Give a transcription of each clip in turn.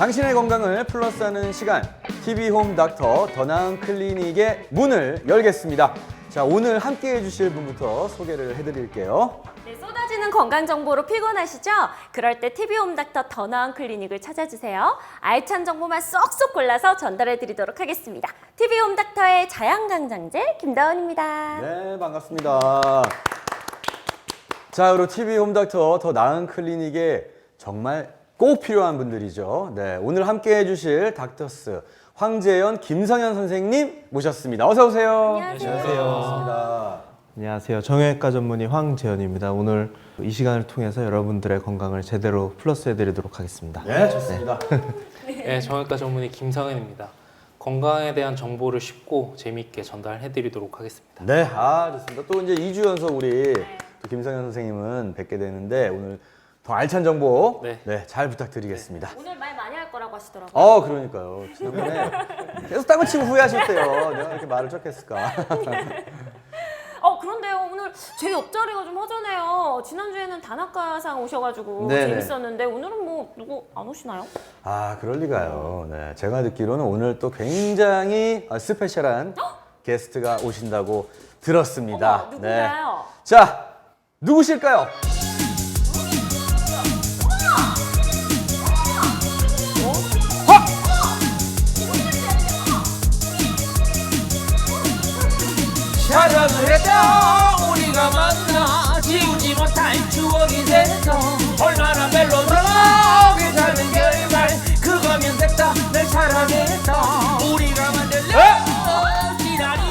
당신의 건강을 플러스하는 시간, TV홈 닥터 더 나은 클리닉의 문을 열겠습니다. 자, 오늘 함께 해주실 분부터 소개를 해드릴게요. 네, 쏟아지는 건강 정보로 피곤하시죠? 그럴 때 TV홈 닥터 더 나은 클리닉을 찾아주세요. 알찬 정보만 쏙쏙 골라서 전달해드리도록 하겠습니다. TV홈 닥터의 자양강장제 김다원입니다. 네, 반갑습니다. 자, 그리고 TV홈 닥터 더 나은 클리닉에 정말 꼭 필요한 분들이죠. 네, 오늘 함께 해주실 닥터스 황재현, 김성현 선생님 모셨습니다. 어서 오세요. 안녕하세요. 반갑습니다. 안녕하세요. 정형외과 전문의 황재현입니다. 오늘 이 시간을 통해서 여러분들의 건강을 제대로 플러스해드리도록 하겠습니다. 네, 좋습니다. 네, 정형외과 전문의 김성현입니다. 건강에 대한 정보를 쉽고 재미있게 전달해드리도록 하겠습니다. 네, 좋습니다. 또 이제 2주 연속 우리 또 김성현 선생님은 뵙게 되는데 오늘 더 알찬 정보 잘 부탁드리겠습니다. 오늘 말 많이 할 거라고 하시더라고요. 그러니까요. 지난번에 계속 땅을 치고 후회하셨대요. 내가 이렇게 말을 척했을까. 그런데요, 오늘 제 옆자리가 좀 허전해요. 지난주에는 단학가상 오셔가지고 네네. 재밌었는데 오늘은 뭐 누구 안 오시나요? 그럴 리가요. 네, 제가 듣기로는 오늘 또 굉장히 스페셜한 게스트가 오신다고 들었습니다. 어머, 누군가요? 자, 누구실까요? 사랑을 했다 우리가 만나 지우지 못할 추억이 됐어 얼마나 멜로드라마하게 삶은 결말 그거면 됐다 널 사랑했다 우리가 만들려 기다려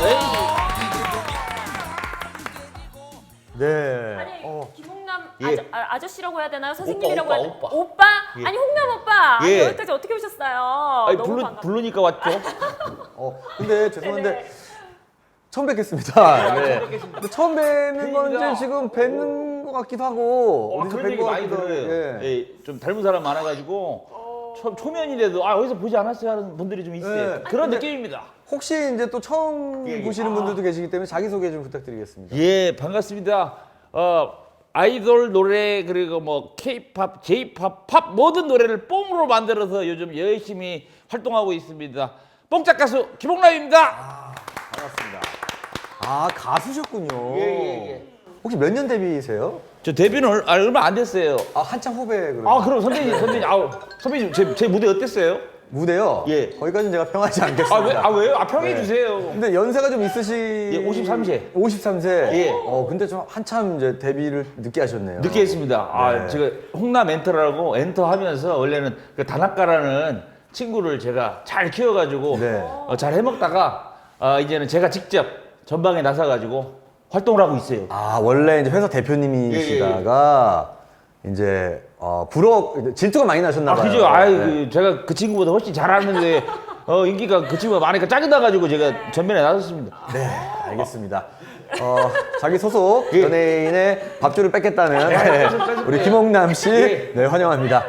네. 아니, 김홍남 예. 아저씨라고 해야 되나요? 선생님이라고 오빠, 해야 되나요? 오빠. 오빠? 아니, 홍남 오빠! 아니, 예. 여기까지 어떻게 오셨어요? 아니, 너무 반갑습니다. 부르니까 왔죠. 근데 죄송한데 네네. 처음 뵙겠습니다. 네. 근데 처음 뵙는 건지 지금 뵙는 것 같기도 하고 어디서 그런 뵌 얘기 것 많이 같기도 들어요. 하고. 예. 예, 좀 닮은 사람 많아가지고 초면이라도 어디서 보지 않았어요 하는 분들이 좀 있어요. 네. 그런 근데 느낌입니다. 혹시 이제 또 처음 예, 예. 보시는 분들도 계시기 때문에 자기소개 좀 부탁드리겠습니다. 예, 반갑습니다. 아이돌 노래 그리고 뭐 K-팝, J-팝, 팝 모든 노래를 뽕으로 만들어서 요즘 열심히 활동하고 있습니다. 뽕짝 가수 김홍남입니다. 반갑습니다. 가수셨군요. 예. 혹시 몇 년 데뷔세요? 저 데뷔는 얼마 안 됐어요. 한창 후배 그러면. 그럼 선배님 제 무대 어땠어요? 무대요? 예. 거기까지는 제가 평하지 않겠습니다. 왜요? 평해 네. 주세요. 근데 연세가 좀 있으시... 예, 53세. 53세? 예. 근데 좀 한참 이제 데뷔를 늦게 하셨네요. 늦게 했습니다. 네. 제가 홍남 엔터라고 엔터 하면서 원래는 그 단학가라는 친구를 제가 잘 키워가지고 네. 잘 해먹다가 이제는 제가 직접 전방에 나서가지고 활동을 하고 있어요. 원래 이제 회사 대표님이시다가 이제 질투가 많이 나셨나 봐요. 그죠? 네. 제가 그 친구보다 훨씬 잘하는데 인기가 그 친구가 많으니까 짜증나가지고 제가 전면에 나섰습니다. 네, 알겠습니다. 자기 소속 연예인의 밥줄을 뺏겠다는 우리 김홍남 씨, 네, 환영합니다.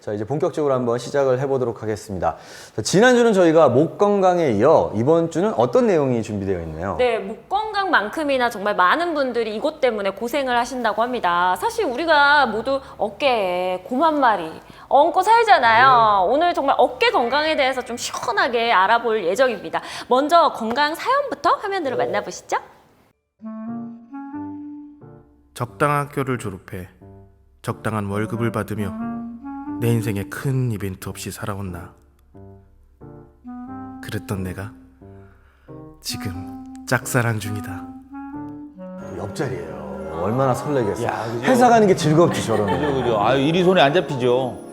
자, 이제 본격적으로 한번 시작을 해보도록 하겠습니다. 자, 지난주는 저희가 목 건강에 이어 이번 주는 어떤 내용이 준비되어 있나요? 네, 목 건강만큼이나 정말 많은 분들이 이것 때문에 고생을 하신다고 합니다. 사실 우리가 모두 어깨에 곰 한 마리 얹고 살잖아요. 오늘 정말 어깨 건강에 대해서 좀 시원하게 알아볼 예정입니다. 먼저 건강 사연부터 화면으로 만나보시죠. 적당한 학교를 졸업해 적당한 월급을 받으며 내 인생에 큰 이벤트 없이 살아온 나. 그랬던 내가 지금 짝사랑 중이다. 옆자리예요. 얼마나 설레겠어. 야, 그죠? 회사 가는 게 즐겁지, 저러면. 그죠? 일이 손에 안 잡히죠.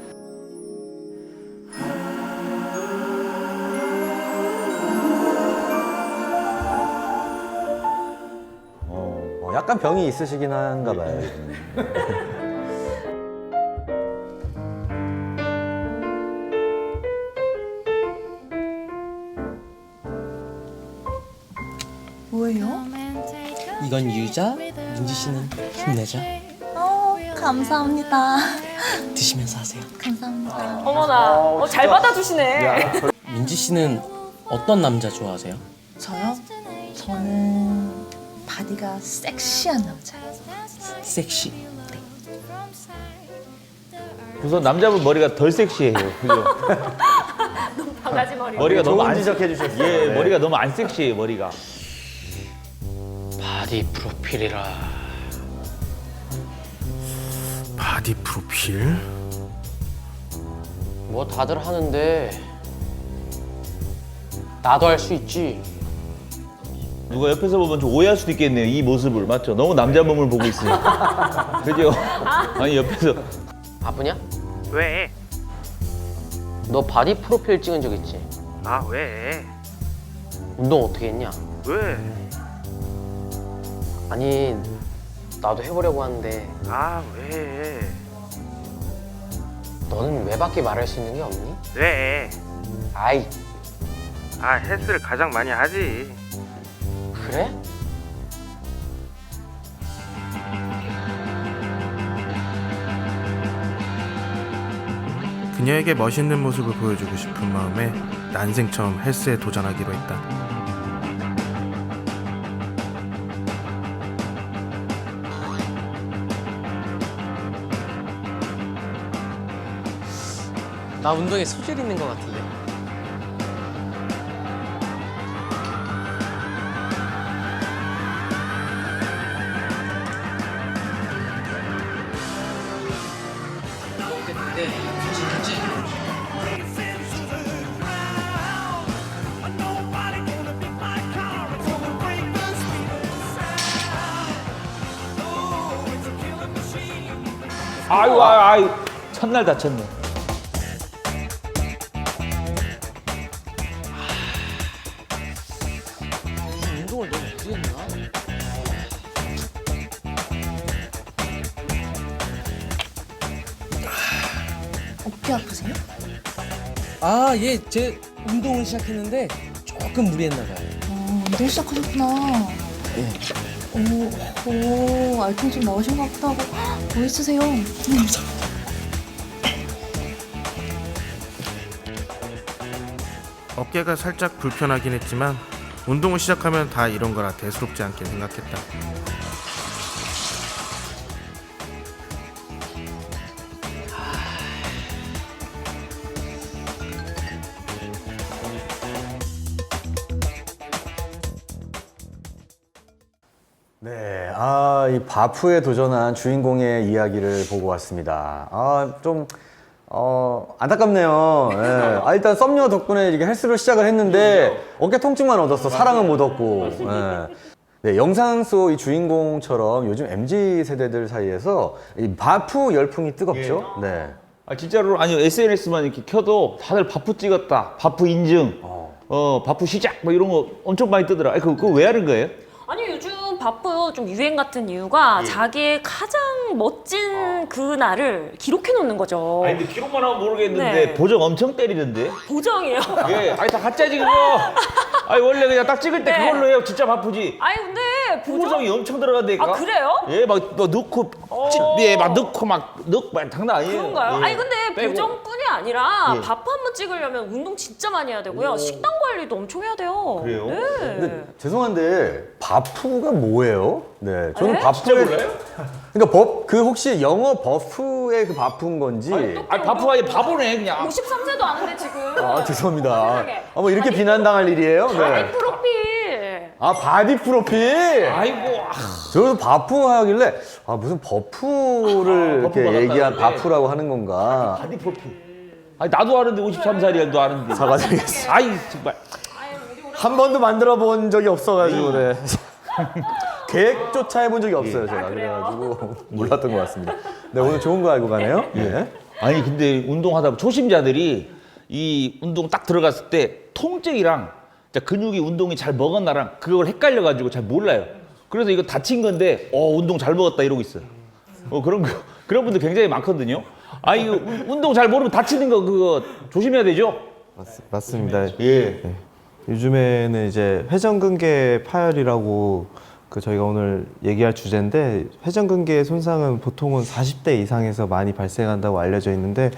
약간 병이 있으시긴 한가 봐요. 뭐예요? 이건 유자, 민지 씨는 힘내자. 감사합니다. 드시면서 하세요. 감사합니다. 어머나, 잘 받아주시네. 민지 씨는 어떤 남자 좋아하세요? 저요? 저는 바디가 섹시한 남자. 섹시. 우선 남자분 머리가 덜 섹시해요. 그죠? 바가지 머리. 머리가 너무 좋은 안 지적 해주셨어요. 예, 네. 머리가 너무 안 섹시해요. 머리가. 바디 프로필이라. 바디 프로필? 뭐 다들 하는데 나도 할 수 있지. 누가 옆에서 보면 좀 오해할 수도 있겠네요. 이 모습을. 맞죠? 너무 남자 몸을 보고 있으니까. 그죠? 아니 옆에서 바쁘냐? 왜? 너 바디 프로필 찍은 적 있지? 아 왜? 운동 어떻게 했냐? 왜? 아니 나도 해보려고 하는데 아 왜? 너는 왜 밖에 말할 수 있는 게 없니? 왜? 아이 아 헬스를 가장 많이 하지. 그래? 그녀에게 멋있는 모습을 보여주고 싶은 마음에 난생 처음 헬스에 도전하기로 했다. 나 운동에 소질 있는 것 같은데. 아유 첫날 다쳤네. 운동을 너무 무리했나? 어깨 아프세요? 아, 예, 제 운동을 시작했는데 조금 무리했나 봐요. 운동 시작하셨구나. 오, 알통 좀 나오신 것 같기도 하고. 멋있으세요. 어깨가 살짝 불편하긴 했지만 운동을 시작하면 다 이런 거라 대수롭지 않게 생각했다. 네, 이 바프에 도전한 주인공의 이야기를 보고 왔습니다. 좀 안타깝네요. 예. 일단 썸녀 덕분에 이렇게 헬스를 시작을 했는데 어깨 통증만 얻었어. 사랑은 못 얻고. 예. 네, 영상 속 이 주인공처럼 요즘 MZ 세대들 사이에서 이 바프 열풍이 뜨겁죠. 네. 진짜로 아니 SNS만 이렇게 켜도 다들 바프 찍었다. 바프 인증. 바프 시작 뭐 이런 거 엄청 많이 뜨더라. 그거 왜 하는 거예요? 아니 요즘 바프 좀 유행 같은 이유가 자기의 가장 멋진 그 날을 기록해 놓는 거죠. 아니 근데 기록만 하면 모르겠는데 네. 보정 엄청 때리던데. 보정이에요. 예, 다 가짜지 그거. 원래 그냥 딱 찍을 때 네. 그걸로 해요. 진짜 바쁘지. 아니 근데 보정? 보정이 엄청 들어간다니까. 아 그래요? 예, 막 넣고 막 넣고 막 장난 아니에요. 그런가요? 예. 아니 근데 빼고. 보정뿐이 아니라 예. 바프 한 번 찍으려면 운동 진짜 많이 해야 되고요. 식단 관리도 엄청 해야 돼요. 그래요? 네. 근데 죄송한데 바프가 뭐예요? 네, 저는 네? 바프에 진짜 몰라요? 그러니까 그 혹시 영어 버프의 그 바프인 건지. 바프가 아니 바보네 그냥. 53세도 아는데 지금. 죄송합니다. 세상에. 이렇게 비난당할 일이에요? 바디 네. 프로필. 바디 프로필. 아이고. 저도 바프 하길래 무슨 버프를 이렇게 버프가 얘기한 같다는데. 바프라고 하는 건가? 바디 프로필. 나도 아는데 53살이야 너 아는데. 사과드리겠습니다. 아이 정말. 한 번도 만들어 본 적이 없어가지고 네. 계획조차 해본 적이 없어요 제가. 그래가지고 몰랐던 것 같습니다. 네, 오늘 좋은 거 알고 가네요. 네. 아니 근데 운동하다 보면 초심자들이 이 운동 딱 들어갔을 때 통증이랑 진짜 근육이 운동이 잘 먹은 나랑 그걸 헷갈려가지고 잘 몰라요. 그래서 이거 다친 건데 운동 잘 먹었다 이러고 있어요. 그런 분들 굉장히 많거든요. 이거 운동 잘 모르면 다치는 거 그거 조심해야 되죠. 맞습니다. 예. 요즘에는 이제 회전근개 파열이라고 저희가 오늘 얘기할 주제인데, 회전근개의 손상은 보통은 40대 이상에서 많이 발생한다고 알려져 있는데,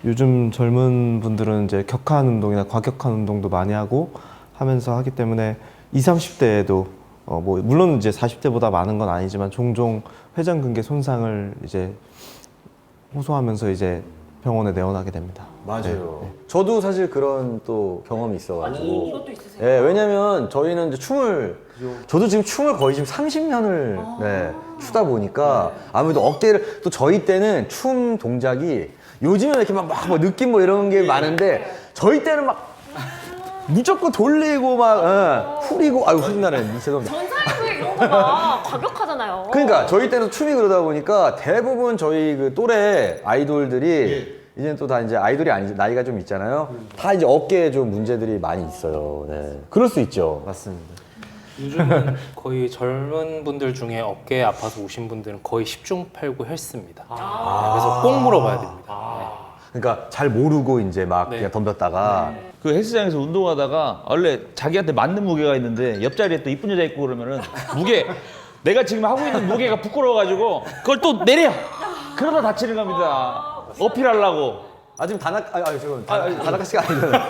요즘 젊은 분들은 이제 격한 운동이나 과격한 운동도 많이 하면서 하기 때문에 20, 30대에도 물론 이제 40대보다 많은 건 아니지만 종종 회전근개 손상을 이제 호소하면서 이제 병원에 내원하게 됩니다. 맞아요. 저도 사실 그런 또 경험이 있어가지고. 이것도 있으세요? 예, 왜냐면 저희는 이제 저도 지금 춤을 거의 지금 30년을 추다 보니까 아무래도 어깨를, 또 저희 때는 춤 동작이 요즘은 이렇게 막 느낌 뭐 이런 게 많은데 저희 때는 막 무조건 돌리고 막 후리고, 아유, 후린다네. 죄송합니다. 전사님들 이런 거 막 과격하잖아요. 그러니까 저희 때는 춤이 그러다 보니까 대부분 저희 그 또래 아이돌들이 이제는 또 다 이제 아이돌이 아니지, 나이가 좀 있잖아요. 다 이제 어깨에 좀 문제들이 많이 있어요. 네. 그럴 수 있죠. 맞습니다. 요즘은 거의 젊은 분들 중에 어깨 아파서 오신 분들은 거의 10중 8구 헬스입니다. 네, 그래서 꼭 물어봐야 됩니다. 그러니까 잘 모르고 이제 막 네. 그냥 덤볐다가 그 헬스장에서 운동하다가 원래 자기한테 맞는 무게가 있는데 옆자리에 또 이쁜 여자 있고 그러면은 무게 내가 지금 하고 있는 무게가 부끄러워가지고 그걸 또 내려. 그러다 다치는 겁니다. 어필하려고. 지금 다나카 씨가 아니잖아요.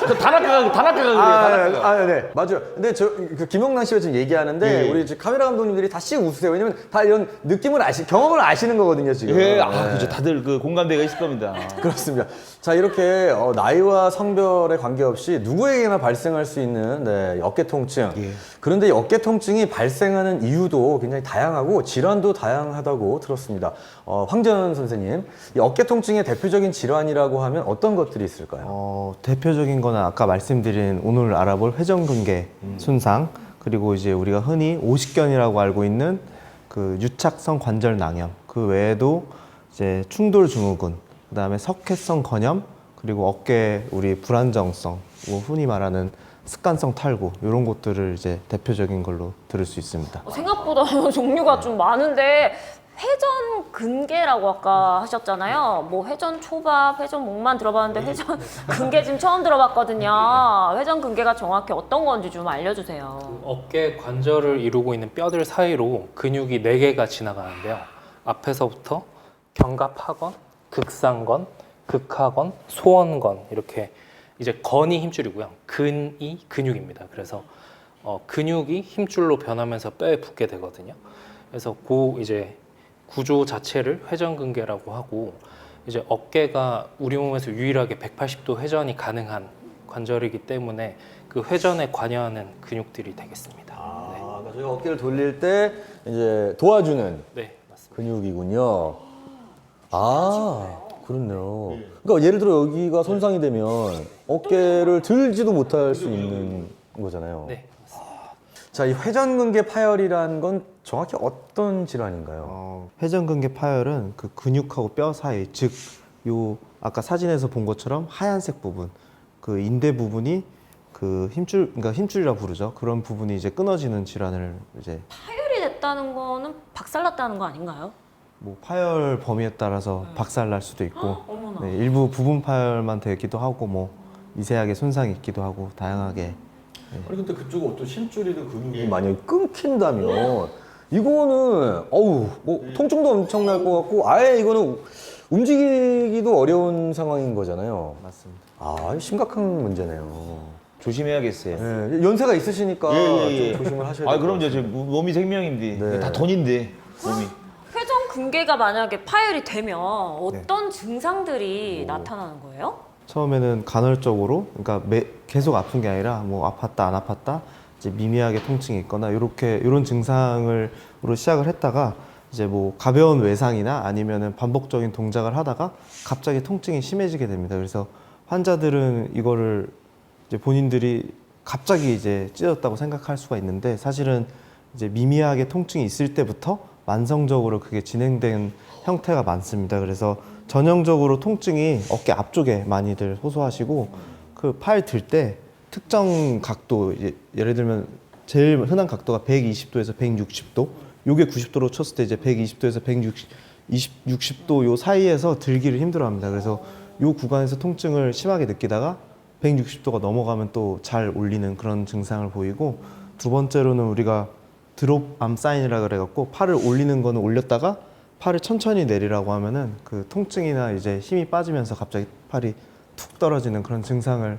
그 다나카가 그래요. 다나카가. 네, 맞아요. 근데 그 김영란 씨가 지금 얘기하는데 우리 지금 카메라 감독님들이 다 씩 웃으세요. 왜냐면 다 이런 느낌을 경험을 아시는 거거든요, 지금. 예, 그죠. 다들 그 공감대가 있을 겁니다. 그렇습니다. 자, 이렇게 나이와 성별에 관계없이 누구에게나 발생할 수 있는 어깨 통증. 그런데 이 어깨 통증이 발생하는 이유도 굉장히 다양하고 질환도 다양하다고 들었습니다. 황재현 선생님, 이 어깨 통증의 대표적인 질환이라고 하면 어떤 것들이 있을까요? 대표적인 거는 아까 말씀드린 오늘 알아볼 회전근개 손상, 그리고 이제 우리가 흔히 오십견이라고 알고 있는 그 유착성 관절 낭염, 그 외에도 이제 충돌 증후군, 그다음에 석회성 건염, 그리고 어깨 우리 불안정성, 뭐 흔히 말하는 습관성 탈구, 이런 것들을 이제 대표적인 걸로 들을 수 있습니다. 생각보다 종류가 좀 많은데 회전 근개라고 아까 하셨잖아요. 뭐 회전 초밥, 회전 목만 들어봤는데 회전 근개 지금 처음 들어봤거든요. 회전 근개가 정확히 어떤 건지 좀 알려주세요. 어깨 관절을 이루고 있는 뼈들 사이로 근육이 4개가 지나가는데요. 앞에서부터 견갑하건, 극상건, 극하건, 소원건, 이렇게 이제 건이 힘줄이고요. 근이 근육입니다. 그래서 근육이 힘줄로 변하면서 뼈에 붙게 되거든요. 그래서 이제 구조 자체를 회전근개라고 하고, 이제 어깨가 우리 몸에서 유일하게 180도 회전이 가능한 관절이기 때문에 그 회전에 관여하는 근육들이 되겠습니다. 그러니까 저희가 어깨를 돌릴 때 이제 도와주는 네, 맞습니다. 근육이군요. 그렇네요. 그러니까 예를 들어 여기가 손상이 되면 어깨를 들지도 못할 수 있는 거잖아요. 네, 맞습니다. 자, 이 회전근개 파열이라는 건 정확히 어떤 질환인가요? 회전근개 파열은 그 근육하고 뼈 사이, 즉 요 아까 사진에서 본 것처럼 하얀색 부분, 그 인대 부분이 그 힘줄, 그러니까 힘줄이라 부르죠. 그런 부분이 이제 끊어지는 질환을 이제 파열이 됐다는 거는 박살났다는 거 아닌가요? 뭐 파열 범위에 따라서 박살날 수도 있고, 어머나. 네, 일부 부분 파열만 되기도 하고, 뭐 미세하게 손상이 있기도 하고 다양하게. 아니 근데 그쪽에 어떤 힘줄이든 근육이 만약에 끊긴다면 이거는 뭐 통증도 엄청날 것 같고 아예 이거는 움직이기도 어려운 상황인 거잖아요. 맞습니다. 심각한 문제네요. 조심해야겠어요. 네, 연세가 있으시니까 예. 좀 조심을 하셔야 돼요. 그럼요. 제 몸이 생명인데 네. 다 돈인데 몸이. 회전 근개가 만약에 파열이 되면 어떤 증상들이 나타나는 거예요? 처음에는 간헐적으로, 그러니까 계속 아픈 게 아니라 뭐 아팠다 안 아팠다, 이제 미미하게 통증이 있거나 이런 증상으로 시작을 했다가 이제 뭐 가벼운 외상이나 아니면은 반복적인 동작을 하다가 갑자기 통증이 심해지게 됩니다. 그래서 환자들은 이거를 이제 본인들이 갑자기 이제 찢어졌다고 생각할 수가 있는데, 사실은 이제 미미하게 통증이 있을 때부터 만성적으로 그게 진행된 형태가 많습니다. 그래서 전형적으로 통증이 어깨 앞쪽에 많이들 호소하시고, 그 팔 들 때 특정 각도, 예를 들면 제일 흔한 각도가 120도에서 160도, 요게 90도로 쳤을 때 이제 120도에서 160도 요 사이에서 들기를 힘들어합니다. 그래서 요 구간에서 통증을 심하게 느끼다가 160도가 넘어가면 또 잘 올리는 그런 증상을 보이고, 두 번째로는 우리가 드롭 암 사인이라 그래갖고 팔을 올리는 거는 올렸다가 팔을 천천히 내리라고 하면은 그 통증이나 이제 힘이 빠지면서 갑자기 팔이 툭 떨어지는 그런 증상을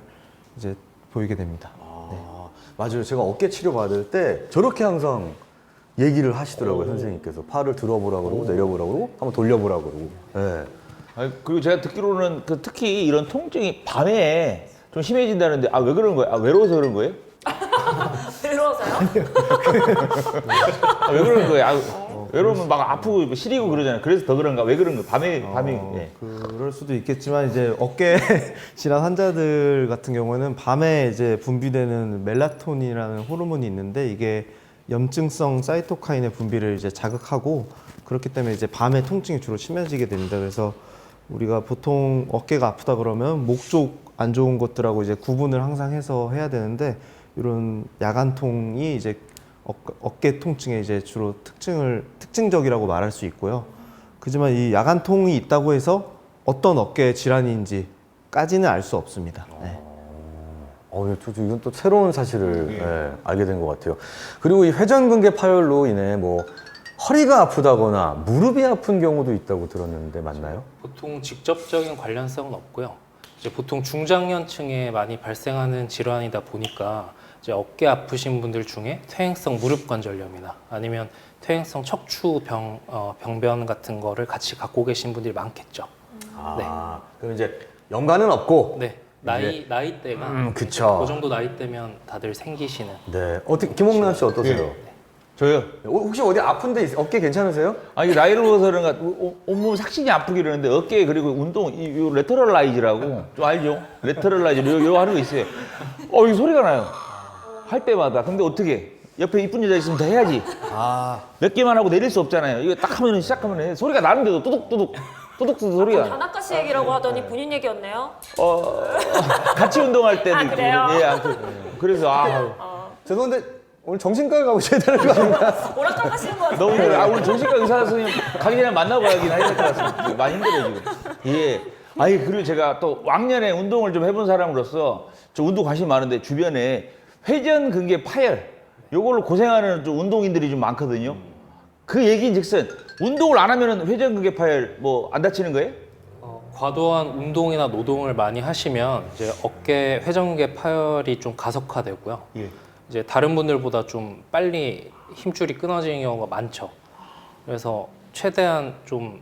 이제 보이게 됩니다. 맞아요. 제가 어깨 치료 받을 때 저렇게 항상 얘기를 하시더라고요. 선생님께서 팔을 들어보라고 그러고 내려보라고 그러고 한번 돌려보라고 그러고. 네. 그리고 제가 듣기로는 그 특히 이런 통증이 밤에 좀 심해진다는데 왜 그런 거예요? 외로워서 그런 거예요? 외로워서요? 왜 그런 거예요? 외로우면 막 아프고 시리고 그러잖아요. 그래서 더 그런가? 왜 그런 거예요? 밤이 예. 그럴 수도 있겠지만 이제 어깨 질환 환자들 같은 경우는 밤에 이제 분비되는 멜라토닌이라는 호르몬이 있는데 이게 염증성 사이토카인의 분비를 이제 자극하고 그렇기 때문에 이제 밤에 통증이 주로 심해지게 됩니다. 그래서 우리가 보통 어깨가 아프다 그러면 목 쪽 안 좋은 것들하고 이제 구분을 항상 해서 해야 되는데 이런 야간통이 이제 어깨 통증의 이제 주로 특징적이라고 말할 수 있고요. 그지만 이 야간통이 있다고 해서 어떤 어깨 질환인지까지는 알 수 없습니다. 네. 이건 또 새로운 사실을 알게 된 것 같아요. 그리고 이 회전근개 파열로 인해 뭐 허리가 아프다거나 무릎이 아픈 경우도 있다고 들었는데 맞나요? 보통 직접적인 관련성은 없고요. 이제 보통 중장년층에 많이 발생하는 질환이다 보니까 이제 어깨 아프신 분들 중에 퇴행성 무릎 관절염이나 아니면 퇴행성 척추 병변 같은 거를 같이 갖고 계신 분들이 많겠죠. 그럼 이제 연관은 없고. 네. 나이대가 그쵸. 그 정도 나이대면 다들 생기시는. 네. 어떻게 김홍남 씨 어떠세요? 저요? 혹시 어디 아픈데 어깨 괜찮으세요? 이게 나이를 먹어서 그런가 온몸 삭신이 아프기 그러는데 어깨 그리고 운동 요 레터럴 라이즈라고 좀 알죠? 레터럴 라이즈 요 하는 거 있어요. 이 소리가 나요. 할 때마다. 근데 어떻게 옆에 이쁜 여자 있으면 더 해야지. 몇 개만 하고 내릴 수 없잖아요. 이거 딱 하면 시작하면 소리가 나는데도 뚜둑뚜둑 소리가 나요. 다나카 씨 얘기라고 하더니 본인 얘기였네요. 같이 운동할 때도 그래요? 예, 아무튼 그래서 죄송한데 오늘 정신과 가보셔야 되는 거 아닌가? 오락가시는 것 같아요. 너무 힘들어요. 오늘 정신과 의사 선생님 가기 전에 만나고 가긴 해야 될 것 같습니다. 많이 힘들어요 지금. 예. 그리고 제가 또 왕년에 운동을 좀 해본 사람으로서 저 운동 관심 많은데 주변에 회전근개 파열 요걸로 고생하는 좀 운동인들이 좀 많거든요. 그 얘기인즉슨 운동을 안 하면은 회전근개 파열 뭐 안 다치는 거예요? 과도한 운동이나 노동을 많이 하시면 이제 어깨 회전근개 파열이 좀 가속화되고요. 이제 다른 분들보다 좀 빨리 힘줄이 끊어지는 경우가 많죠. 그래서 최대한 좀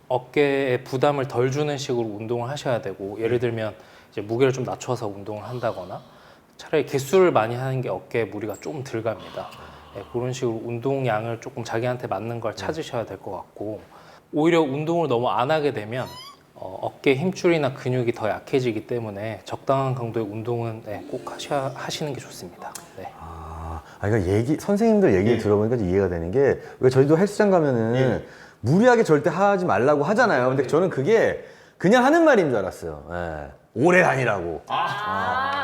어깨에 부담을 덜 주는 식으로 운동을 하셔야 되고, 예를 들면 이제 무게를 좀 낮춰서 운동을 한다거나 차라리 개수를 많이 하는 게 어깨에 무리가 좀 덜 갑니다. 그런 식으로 운동량을 조금 자기한테 맞는 걸 찾으셔야 될 것 같고, 오히려 운동을 너무 안 하게 되면 어깨 힘줄이나 근육이 더 약해지기 때문에 적당한 강도의 운동은 꼭 하시는 게 좋습니다. 네. 그러니까 선생님들 얘기를 들어보니까 이해가 되는 게, 왜 저희도 헬스장 가면은 무리하게 절대 하지 말라고 하잖아요. 근데 저는 그게 그냥 하는 말인 줄 알았어요. 오래 다니라고.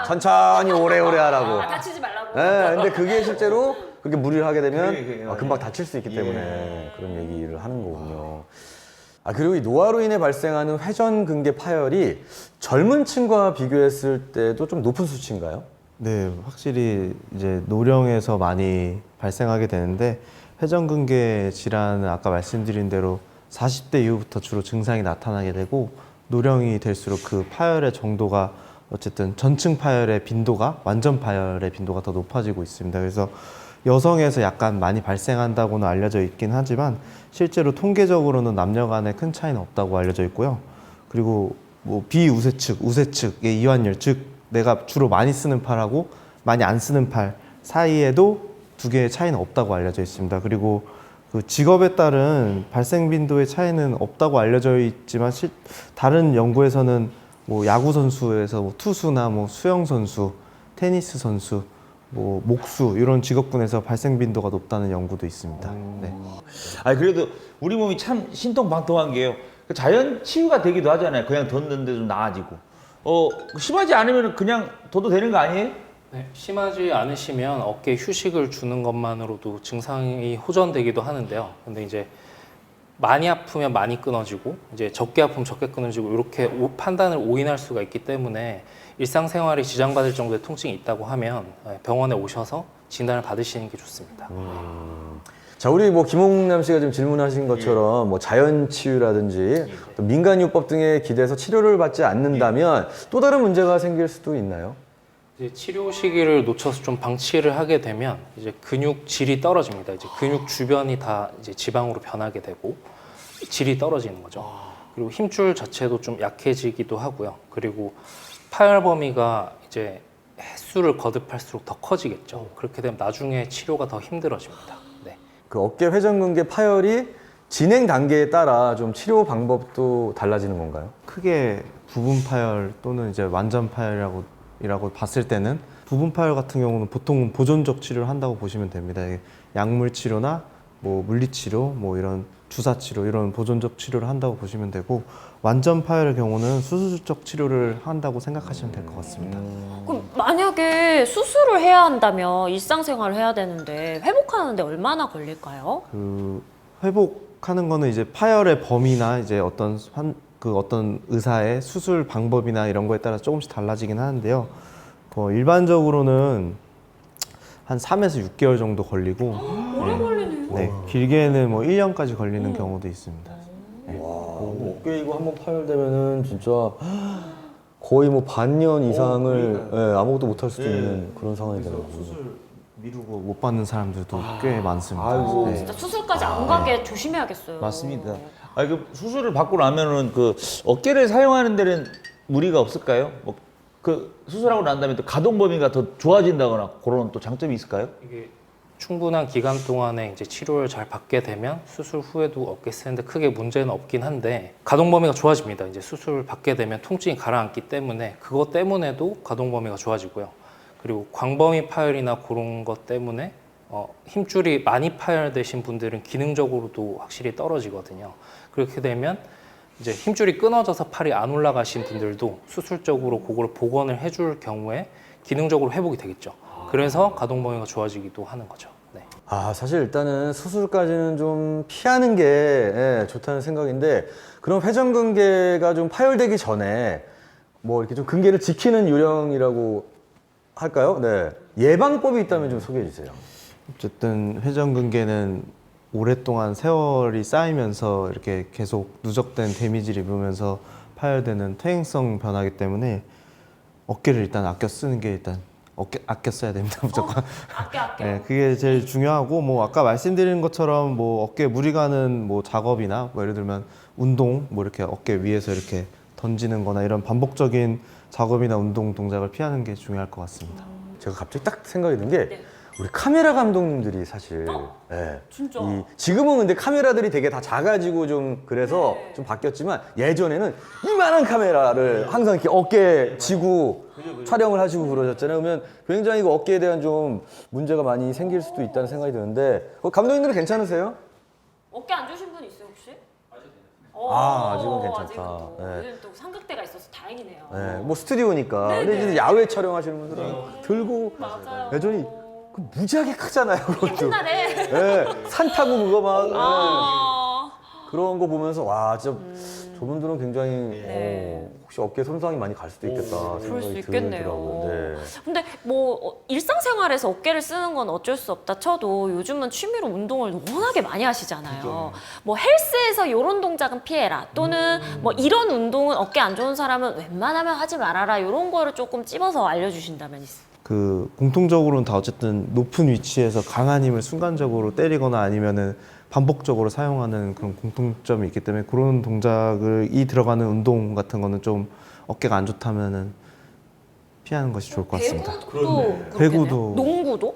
천천히 오래오래 하라고. 다치지 말라고. 근데 그게 실제로 그렇게 무리를 하게 되면 금방 다칠 수 있기 때문에 그런 얘기를 하는 거군요. 그리고 이 노화로 인해 발생하는 회전근개 파열이 젊은 층과 비교했을 때도 좀 높은 수치인가요? 네, 확실히 이제 노령에서 많이 발생하게 되는데 회전근개 질환은 아까 말씀드린 대로 40대 이후부터 주로 증상이 나타나게 되고, 노령이 될수록 그 파열의 정도가 어쨌든 전층 파열의 빈도가, 완전 파열의 빈도가 더 높아지고 있습니다. 그래서 여성에서 약간 많이 발생한다고는 알려져 있긴 하지만 실제로 통계적으로는 남녀 간에 큰 차이는 없다고 알려져 있고요. 그리고 뭐 비우세측, 우세측의 이완율, 즉 내가 주로 많이 쓰는 팔하고 많이 안 쓰는 팔 사이에도 두 개의 차이는 없다고 알려져 있습니다. 그리고 그 직업에 따른 발생 빈도의 차이는 없다고 알려져 있지만 다른 연구에서는 뭐 야구 선수에서 뭐 투수나 뭐 수영 선수, 테니스 선수, 뭐 목수 이런 직업군에서 발생 빈도가 높다는 연구도 있습니다. 네. 그래도 우리 몸이 참 신통방통한 게요. 자연 치유가 되기도 하잖아요. 그냥 뒀는데 좀 나아지고. 심하지 않으면 그냥 둬도 되는 거 아니에요? 네, 심하지 않으시면 어깨에 휴식을 주는 것만으로도 증상이 호전되기도 하는데요. 근데 이제 많이 아프면 많이 끊어지고, 이제 적게 아프면 적게 끊어지고, 이렇게 판단을 오인할 수가 있기 때문에 일상생활에 지장받을 정도의 통증이 있다고 하면 병원에 오셔서 진단을 받으시는 게 좋습니다. 자, 우리 뭐 김홍남 씨가 지금 질문하신 것처럼 뭐 자연 치유라든지 또 민간요법 등에 기대서 치료를 받지 않는다면 또 다른 문제가 생길 수도 있나요? 이제 치료 시기를 놓쳐서 좀 방치를 하게 되면 이제 근육 질이 떨어집니다. 이제 근육 주변이 다 이제 지방으로 변하게 되고 질이 떨어지는 거죠. 그리고 힘줄 자체도 좀 약해지기도 하고요. 그리고 파열 범위가 이제 횟수를 거듭할수록 더 커지겠죠. 그렇게 되면 나중에 치료가 더 힘들어집니다. 네. 그 어깨 회전근개 파열이 진행 단계에 따라 좀 치료 방법도 달라지는 건가요? 크게 부분 파열 또는 이제 완전 파열이라고 봤을 때는 부분 파열 같은 경우는 보통 보존적 치료를 한다고 보시면 됩니다. 약물 치료나 뭐 물리 치료, 뭐 이런 주사 치료 이런 보존적 치료를 한다고 보시면 되고 완전 파열의 경우는 수술적 치료를 한다고 생각하시면 될 것 같습니다. 그럼 만약에 수술을 해야 한다면 일상생활을 해야 되는데 회복하는데 얼마나 걸릴까요? 그 회복하는 거는 이제 파열의 범위나 이제 어떤 의사의 수술 방법이나 이런 거에 따라 조금씩 달라지긴 하는데요. 일반적으로는 한 3에서 6개월 정도 걸리고 오래 걸리네요. 네, 길게는 뭐 1년까지 걸리는 경우도 있습니다. 어깨 이거 한번 파열되면은 진짜 거의 뭐 반년 이상을 예, 아무것도 못 할 수도 있는 그런 상황이 되는 거죠. 수술 미루고 못 받는 사람들도 꽤 많습니다. 아이고. 네. 진짜 수술까지 안 가게 조심해야겠어요. 맞습니다. 그 수술을 받고 나면은 그 어깨를 사용하는 데는 무리가 없을까요? 뭐 그 수술하고 난 다음에 또 가동 범위가 더 좋아진다거나 그런 또 장점이 있을까요? 이게 충분한 기간 동안에 이제 치료를 잘 받게 되면 수술 후에도 어깨 쓰는데 크게 문제는 없긴 한데 가동 범위가 좋아집니다. 이제 수술을 받게 되면 통증이 가라앉기 때문에 그것 때문에도 가동 범위가 좋아지고요. 그리고 광범위 파열이나 그런 것 때문에 힘줄이 많이 파열되신 분들은 기능적으로도 확실히 떨어지거든요. 그렇게 되면 이제 힘줄이 끊어져서 팔이 안 올라가신 분들도 수술적으로 그걸 복원을 해줄 경우에 기능적으로 회복이 되겠죠. 그래서 가동 범위가 좋아지기도 하는 거죠. 네. 사실 일단은 수술까지는 좀 피하는 게 예, 좋다는 생각인데 그럼 회전근개가 좀 파열되기 전에 뭐 이렇게 좀 근개를 지키는 요령이라고 할까요? 네. 예방법이 있다면 좀 소개해 주세요. 어쨌든 회전근개는 오랫동안 세월이 쌓이면서 이렇게 계속 누적된 데미지를 입으면서 파열되는 퇴행성 변화이기 때문에 어깨를 일단 아껴 쓰는 게 일단 아껴 써야 됩니다, 무조건. 아껴. 네, 그게 제일 중요하고 뭐 아까 말씀드린 것처럼 뭐 어깨에 무리 가는 뭐 작업이나 뭐 예를 들면 운동 뭐 이렇게 어깨 위에서 이렇게 던지는 거나 이런 반복적인 작업이나 운동 동작을 피하는 게 중요할 것 같습니다. 제가 갑자기 딱 생각이 든 게 네. 우리 카메라 감독님들이 사실 예, 진짜? 지금은 근데 카메라들이 되게 다 작아지고 좀 그래서 좀 바뀌었지만 예전에는 이만한 카메라를 항상 이렇게 어깨에 쥐고 촬영을 하시고 그러셨잖아요. 그러면 굉장히 그 어깨에 대한 좀 문제가 많이 생길 수도 있다는 생각이 드는데 감독님들은 괜찮으세요? 어깨 안 주신 분 있어요 혹시? 아직은 괜찮다. 아직은 또. 네. 요즘 또 삼각대가 있어서 다행이네요. 네, 뭐 스튜디오니까. 네, 근데 네. 이제 야외 촬영하시는 분들은 들고 맞아요. 여전히 그 무지하게 크잖아요. 그것도. 옛날에 네, 산 타고 그거 막 아, 그런 거 보면서 와 진짜 저분들은 굉장히 네. 혹시 어깨 손상이 많이 갈 수도 있겠다 그럴 수 생각이 있겠네요. 들더라고요. 네. 근데 뭐 일상생활에서 어깨를 쓰는 건 어쩔 수 없다 쳐도 요즘은 취미로 운동을 워낙에 많이 하시잖아요. 뭐 헬스에서 이런 동작은 피해라 또는 뭐 이런 운동은 어깨 안 좋은 사람은 웬만하면 하지 말아라 이런 거를 조금 찝어서 알려주신다면 그 공통적으로는 다 어쨌든 높은 위치에서 강한 힘을 순간적으로 때리거나 아니면은 반복적으로 사용하는 그런 공통점이 있기 때문에 그런 동작이 들어가는 운동 같은 거는 좀 어깨가 안 좋다면은 피하는 것이 좋을 것 같습니다. 배구도 배구도. 농구도?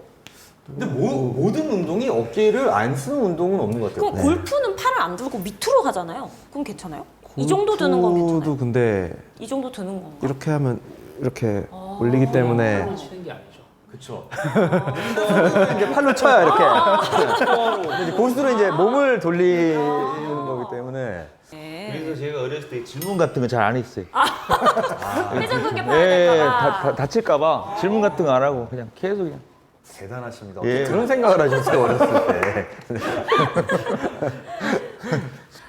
근데 모든 운동이 어깨를 안 쓰는 운동은 없는 것 같아요. 그럼 골프는 팔을 안 들고 밑으로 하잖아요. 그럼 괜찮아요? 이 정도 드는 건 골프도 괜찮아요? 근데 이 정도 드는 건가? 이렇게 하면 이렇게 올리기 때문에 치는 게 아니죠. 그렇죠. 이제 팔로 쳐요 이렇게. 근데 이제 고수는 이제 몸을 돌리는 거기 때문에. 네. 그래서 제가 어렸을 때 질문 같은 거 잘 안 했어요. 회전근개 예, 파열될까봐. 다칠까봐 질문 같은 거 안 하고 그냥 계속 그냥. 대단하십니다. 예. 어떻게 그런 생각을 하셨어요 어렸을 때.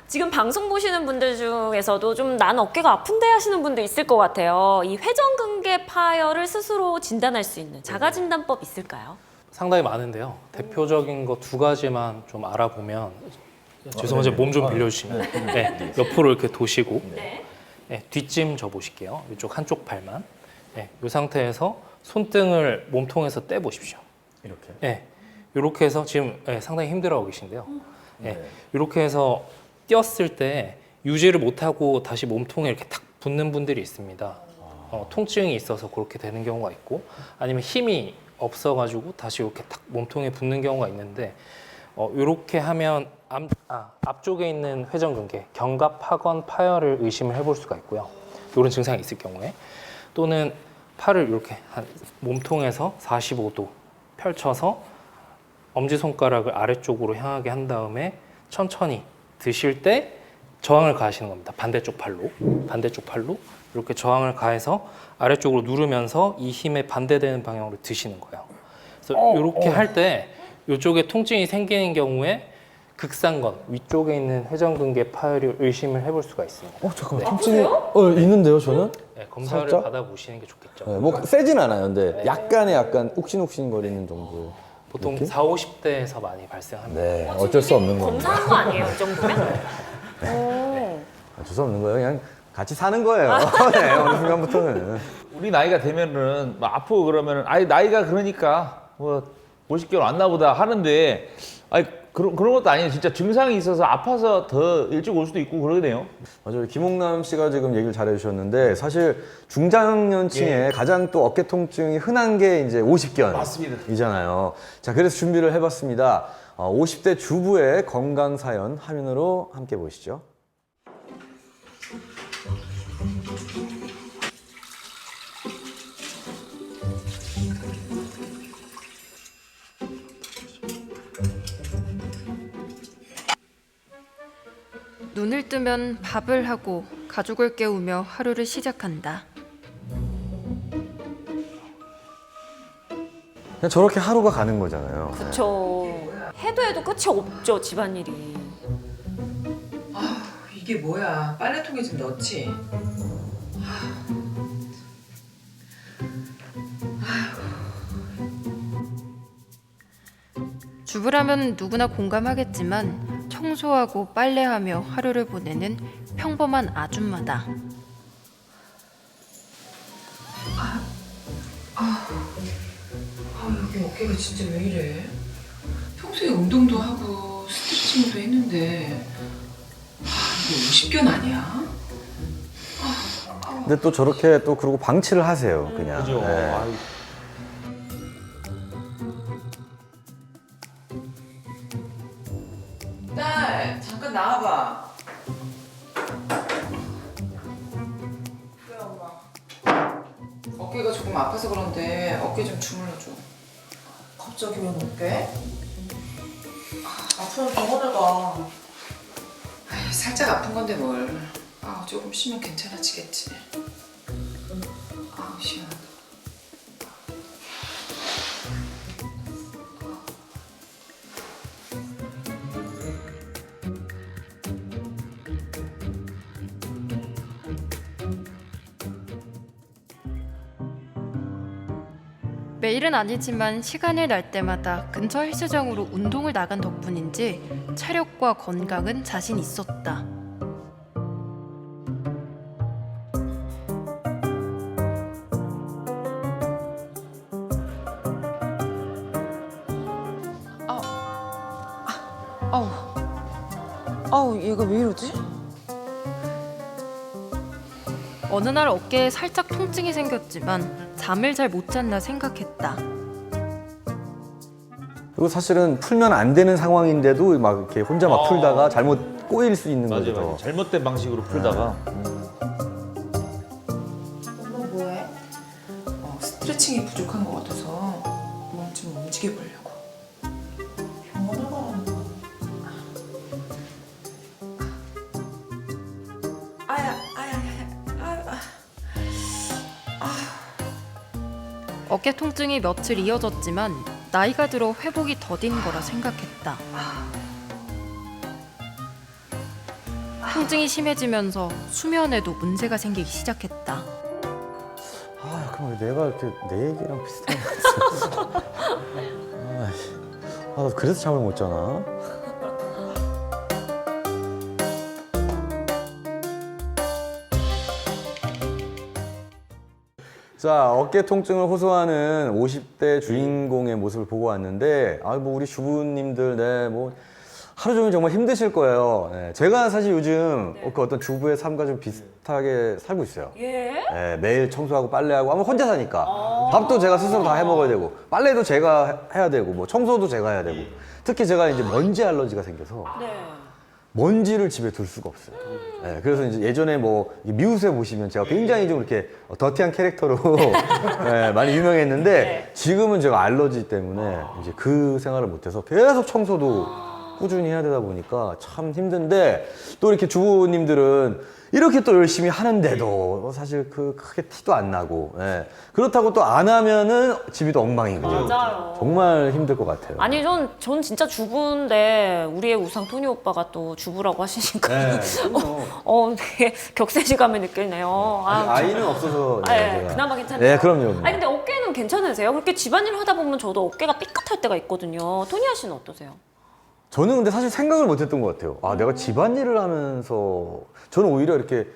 지금 방송 보시는 분들 중에서도 좀 난 어깨가 아픈데 하시는 분도 있을 것 같아요. 이 회전근개 파열을 스스로 진단할 수 있는 자가진단법 있을까요? 상당히 많은데요. 대표적인 거 두 가지만 좀 알아보면 죄송하지만 몸 좀 빌려주시면 네, 옆으로 이렇게 도시고 네. 네, 뒷짐 져 보실게요. 이쪽 한쪽 발만. 네, 이 상태에서 손등을 몸통에서 떼 보십시오. 이렇게. 네, 이렇게 해서 지금 네, 상당히 힘들어하고 계신데요. 네, 이렇게 해서 뛰었을 때 유지를 못하고 다시 몸통에 이렇게 탁 붙는 분들이 있습니다. 통증이 있어서 그렇게 되는 경우가 있고 아니면 힘이 없어가지고 다시 이렇게 탁 몸통에 붙는 경우가 있는데 이렇게 하면 앞쪽에 있는 회전근개 견갑하건 파열을 의심을 해볼 수가 있고요. 이런 증상이 있을 경우에 또는 팔을 이렇게 한 몸통에서 45도 펼쳐서 엄지손가락을 아래쪽으로 향하게 한 다음에 천천히 드실 때 저항을 가하시는 겁니다. 반대쪽 팔로 이렇게 저항을 가해서 아래쪽으로 누르면서 이 힘에 반대되는 방향으로 드시는 거예요. 그래서 이렇게 할 때 이쪽에 통증이 생기는 경우에 극상건 위쪽에 있는 회전근개 파열을 의심을 해볼 수가 있습니다. 잠깐만. 통증이 있는데요, 저는? 네, 검사를 살짝? 받아보시는 게 좋겠죠. 네, 뭐 세진 않아요. 근데 약간 욱신욱신거리는 정도. 보통 느낌? 40, 50대에서 많이 발생합니다. 네, 어쩔 수 없는 겁니다. 검사한 거 아니에요, 이 정도면? 오. 어쩔 수 없는 거예요. 그냥 같이 사는 거예요. 네, 어느 순간부터는. 우리 나이가 되면은 뭐 아프고 그러면은 나이가 그러니까 뭐 50개월 왔나 보다 하는데 그런 것도 아니에요. 진짜 증상이 있어서 아파서 더 일찍 올 수도 있고 그러네요. 맞아요. 김홍남 씨가 지금 얘기를 잘 해주셨는데 사실 중장년층에 가장 또 어깨 통증이 흔한 게 이제 50견 이잖아요. 자, 그래서 준비를 해봤습니다. 50대 주부의 건강 사연 화면으로 함께 보시죠. 눈을 뜨면 밥을 하고 가족을 깨우며 하루를 시작한다. 그냥 저렇게 하루가 가는 거잖아요. 그쵸. 해도 끝이 없죠, 집안일이. 이게 뭐야? 빨래통에 좀 넣지? 주부라면 누구나 공감하겠지만 청소하고 빨래하며 하루를 보내는 평범한 아줌마다. 여기 어깨가 진짜 왜 이래? 평소에 운동도 하고 스트레칭도 했는데 이거 50견 아니야? 근데 또 저렇게 또 그러고 방치를 하세요, 그냥. 그죠. 네. 아유, 딸, 잠깐 나와봐. 왜 엄마? 어깨가 조금 아파서 그런데 어깨 좀 주물러줘. 갑자기 왜 어깨? 아프면 병원을 가. 살짝 아픈 건데 뭘. 조금 쉬면 괜찮아지겠지. 시원하다. 매일은 아니지만 시간을 날 때마다 근처 헬스장으로 운동을 나간 덕분인지 체력과 건강은 자신 있었다. 얘가 왜 이러지? 어느 날 어깨에 살짝 통증이 생겼지만 잠을 잘 못 잤나 생각했다. 그리고 사실은 풀면 안 되는 상황인데도 막 이렇게 혼자 막 풀다가 잘못 꼬일 수 있는 거죠. 맞아요. 잘못된 방식으로 풀다가. 엄마 뭐해? 스트레칭이 부족한 것 같아서 몸 좀 움직여보려고. 병원을 가라는 거. 어깨 통증이 며칠 이어졌지만 나이가 들어 회복이 더딘 거라 생각했다. 통증이 심해지면서 수면에도 문제가 생기기 시작했다. 그럼 왜 내가 이렇게 내 얘기랑 비슷한 거 같아. 나 그래서 잠을 못 자나? 자, 어깨 통증을 호소하는 50대 주인공의 모습을 보고 왔는데, 뭐 우리 주부님들, 네, 뭐 하루 종일 정말 힘드실 거예요. 네, 제가 사실 요즘 그 어떤 주부의 삶과 좀 비슷하게 살고 있어요. 예? 네, 매일 청소하고 빨래하고 아마 혼자 사니까 밥도 제가 스스로 다 해 먹어야 되고 빨래도 제가 해야 되고 뭐 청소도 제가 해야 되고 특히 제가 이제 먼지 알러지가 생겨서 네. 먼지를 집에 둘 수가 없어요. 네, 그래서 이제 예전에 뭐 미우새 보시면 제가 굉장히 좀 이렇게 더티한 캐릭터로 네, 많이 유명했는데 지금은 제가 알러지 때문에 이제 그 생활을 못해서 계속 청소도 꾸준히 해야 되다 보니까 참 힘든데 또 이렇게 주부님들은 이렇게 또 열심히 하는데도 사실 그 크게 티도 안 나고 예. 그렇다고 또 안 하면은 집이 또 엉망이거든요. 맞아요. 정말 힘들 것 같아요. 아니 전 진짜 주부인데 우리의 우상 토니 오빠가 또 주부라고 하시니까 네, 되게 격세지감을 느끼네요. 아이는 없어서 네, 제가. 그나마 괜찮네요. 네, 그럼요. 아니 근데 어깨는 괜찮으세요? 그렇게 집안일 하다 보면 저도 어깨가 삐끗할 때가 있거든요. 토니아 씨는 어떠세요? 저는 근데 사실 생각을 못했던 것 같아요. 아, 내가 집안일을 하면서 저는 오히려 이렇게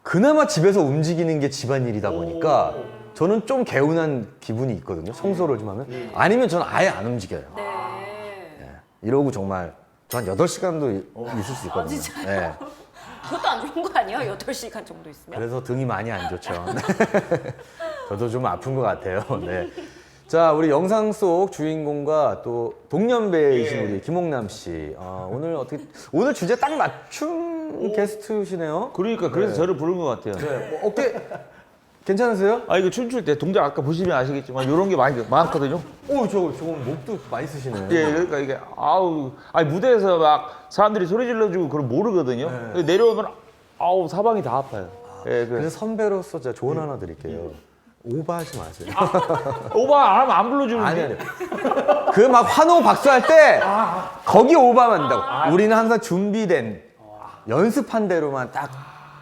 그나마 집에서 움직이는 게 집안일이다 보니까 저는 좀 개운한 기분이 있거든요. 청소를 좀 하면. 아니면 저는 아예 안 움직여요. 네. 이러고 정말 저 한 8시간도 있을 수 있거든요. 네. 그것도 안 좋은 거 아니에요? 8시간 정도 있으면? 그래서 등이 많이 안 좋죠. 저도 좀 아픈 것 같아요. 네. 자, 우리 영상 속 주인공과 또 동년배이신 우리 김홍남 씨. 오늘 주제 딱 맞춤 게스트시네요. 그러니까 그래서 저를 부른 것 같아요. 네. 어깨 괜찮으세요? 이거 춤출 때 동작 아까 보시면 아시겠지만 이런 게 많거든요. 저건 목도 많이 쓰시네요. 예, 그러니까 이게 무대에서 막 사람들이 소리 질러주고 그걸 모르거든요. 내려오면 사방이 다 아파요. 예, 그래서 선배로서 제가 조언 하나 드릴게요. 오버하지 마세요. 오버 안 하면 안 불러주는데. 아니. 그 막 환호 박수할 때 거기 오버하면 안 된다고. 우리는 항상 준비된 연습한 대로만 딱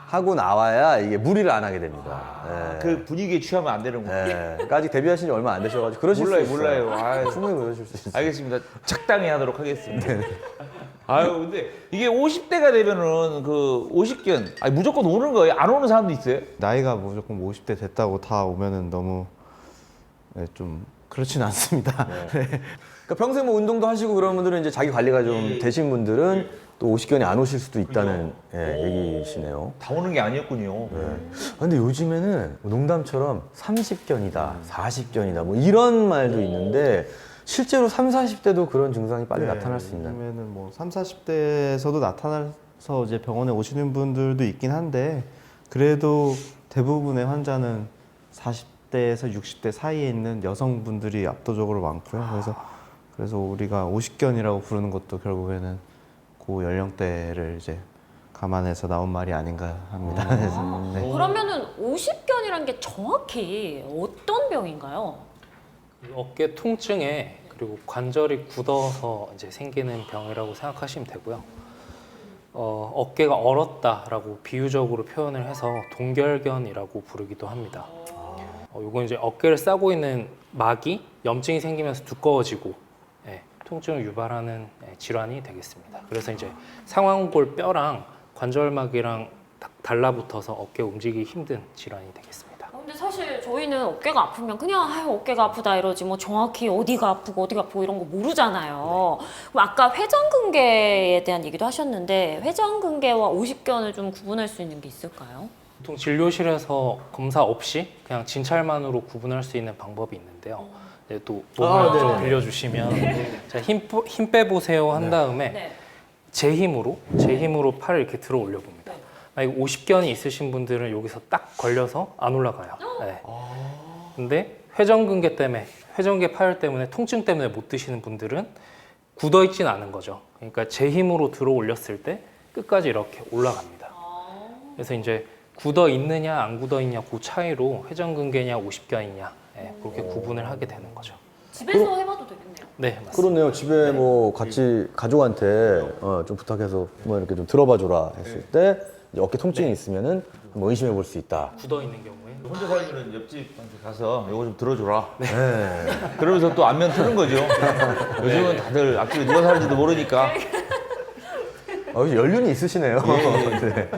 하고 나와야 이게 무리를 안 하게 됩니다. 네. 그 분위기에 취하면 안 되는 거예요. 네. 그러니까 아직 데뷔하신 지 얼마 안 되셔가지고 그러실 수 있어요. 몰라요. 아유. 충분히 그러실 수 있어요. 알겠습니다. 적당히 하도록 하겠습니다. 근데 이게 50대가 되면은 그 50견 무조건 오는 거예요? 안 오는 사람도 있어요? 나이가 무조건 50대 됐다고 다 오면은 너무 좀 그렇진 않습니다. 그러니까 평소에 뭐 운동도 하시고 그런 분들은 이제 자기 관리가 좀 되신 분들은 또 50견이 안 오실 수도 있다는 얘기시네요. 다 오는 게 아니었군요. 근데 요즘에는 농담처럼 30견이다, 40견이다 뭐 이런 말도 있는데 실제로 30, 40대도 그런 증상이 빨리 나타날 수 있나요? 요즘에는 뭐 30, 40대에서도 나타나서 이제 병원에 오시는 분들도 있긴 한데 그래도 대부분의 환자는 40대에서 60대 사이에 있는 여성분들이 압도적으로 많고요. 그래서 우리가 50견이라고 부르는 것도 결국에는 그 연령대를 이제 감안해서 나온 말이 아닌가 합니다. 그래서, 그러면은 50견이란 게 정확히 어떤 병인가요? 어깨 통증에 그리고 관절이 굳어서 이제 생기는 병이라고 생각하시면 되고요. 어깨가 얼었다라고 비유적으로 표현을 해서 동결견이라고 부르기도 합니다. 이건 이제 어깨를 싸고 있는 막이 염증이 생기면서 두꺼워지고 통증을 유발하는 질환이 되겠습니다. 그래서 이제 상완골 뼈랑 관절막이랑 달라붙어서 어깨 움직이기 힘든 질환이 되겠습니다. 근데 사실 저희는 어깨가 아프면 그냥 어깨가 아프다 이러지 뭐 정확히 어디가 아프고 이런 거 모르잖아요. 그럼 아까 회전근개에 대한 얘기도 하셨는데 회전근개와 50견을 좀 구분할 수 있는 게 있을까요? 보통 진료실에서 검사 없이 그냥 진찰만으로 구분할 수 있는 방법이 있는데요. 또 몸을 좀 빌려주시면 자, 힘 빼보세요 한 다음에 제 힘으로 팔을 이렇게 들어 올려봅니다. 만약에 50견이 있으신 분들은 여기서 딱 걸려서 안 올라가요. 근데 회전근개 파열 때문에 통증 때문에 못 드시는 분들은 굳어 있진 않은 거죠. 그러니까 제 힘으로 들어 올렸을 때 끝까지 이렇게 올라갑니다. 그래서 이제 굳어 있느냐 안 굳어 있냐 그 차이로 회전근개냐 50견이냐 그렇게 구분을 하게 되는 거죠. 집에서 해봐도 되겠네요. 네, 맞습니다. 그렇네요. 집에 뭐 같이 가족한테 좀 부탁해서 뭐 이렇게 좀 들어봐줘라 했을 때 이제 어깨 통증이 있으면은 한번 의심해 볼 수 있다. 굳어 있는 경우에 혼자 살면 옆집한테 가서 이거 좀 들어줘라. 그러면서 또 안면 트는 거죠. 요즘은 다들 앞집에 누가 사는지도 모르니까. 연륜이 있으시네요. 네.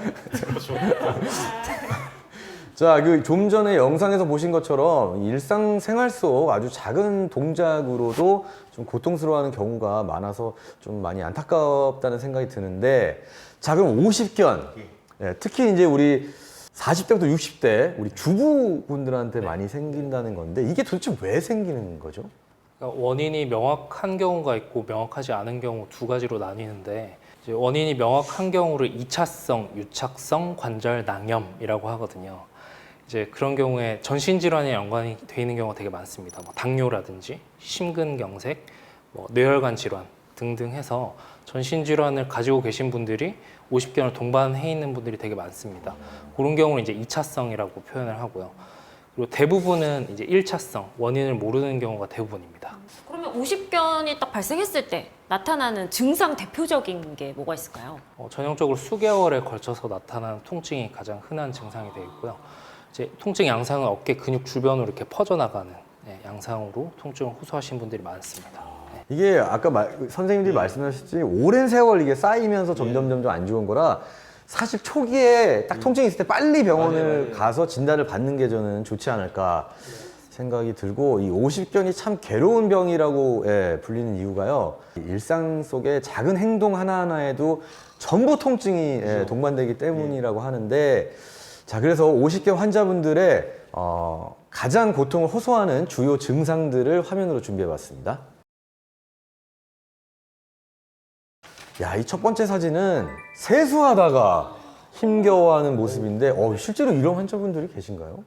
자, 그 좀 전에 영상에서 보신 것처럼 일상생활 속 아주 작은 동작으로도 좀 고통스러워하는 경우가 많아서 좀 많이 안타깝다는 생각이 드는데, 자, 그럼 50견, 예, 특히 이제 우리 40대부터 60대 우리 주부분들한테 많이 생긴다는 건데, 이게 도대체 왜 생기는 거죠? 그러니까 원인이 명확한 경우가 있고 명확하지 않은 경우 두 가지로 나뉘는데, 이제 원인이 명확한 경우를 2차성 유착성 관절 낭염이라고 하거든요. 이제 그런 경우에 전신 질환에 연관이 돼 있는 경우가 되게 많습니다. 뭐 당뇨라든지 심근경색, 뭐 뇌혈관 질환 등등 해서 전신 질환을 가지고 계신 분들이 50견을 동반해 있는 분들이 되게 많습니다. 그런 경우는 이제 2차성이라고 표현을 하고요. 그리고 대부분은 이제 1차성, 원인을 모르는 경우가 대부분입니다. 그러면 50견이 딱 발생했을 때 나타나는 증상 대표적인 게 뭐가 있을까요? 전형적으로 수개월에 걸쳐서 나타나는 통증이 가장 흔한 증상이 되어 있고요. 이제 통증 양상은 어깨 근육 주변으로 이렇게 퍼져나가는 양상으로 통증을 호소하시는 분들이 많습니다. 이게 아까 선생님들이 말씀하셨지, 오랜 세월 이게 쌓이면서 점점 안 좋은 거라, 사실 초기에 딱 통증이 있을 때 빨리 병원을 가서 진단을 받는 게 저는 좋지 않을까 생각이 들고, 이 50견이 참 괴로운 병이라고 불리는 이유가요, 일상 속의 작은 행동 하나하나에도 전부 통증이 동반되기 때문이라고 하는데, 자, 그래서 50견 환자분들의 가장 고통을 호소하는 주요 증상들을 화면으로 준비해 봤습니다. 야, 이 첫 번째 사진은 세수하다가 힘겨워하는 모습인데, 실제로 이런 환자분들이 계신가요?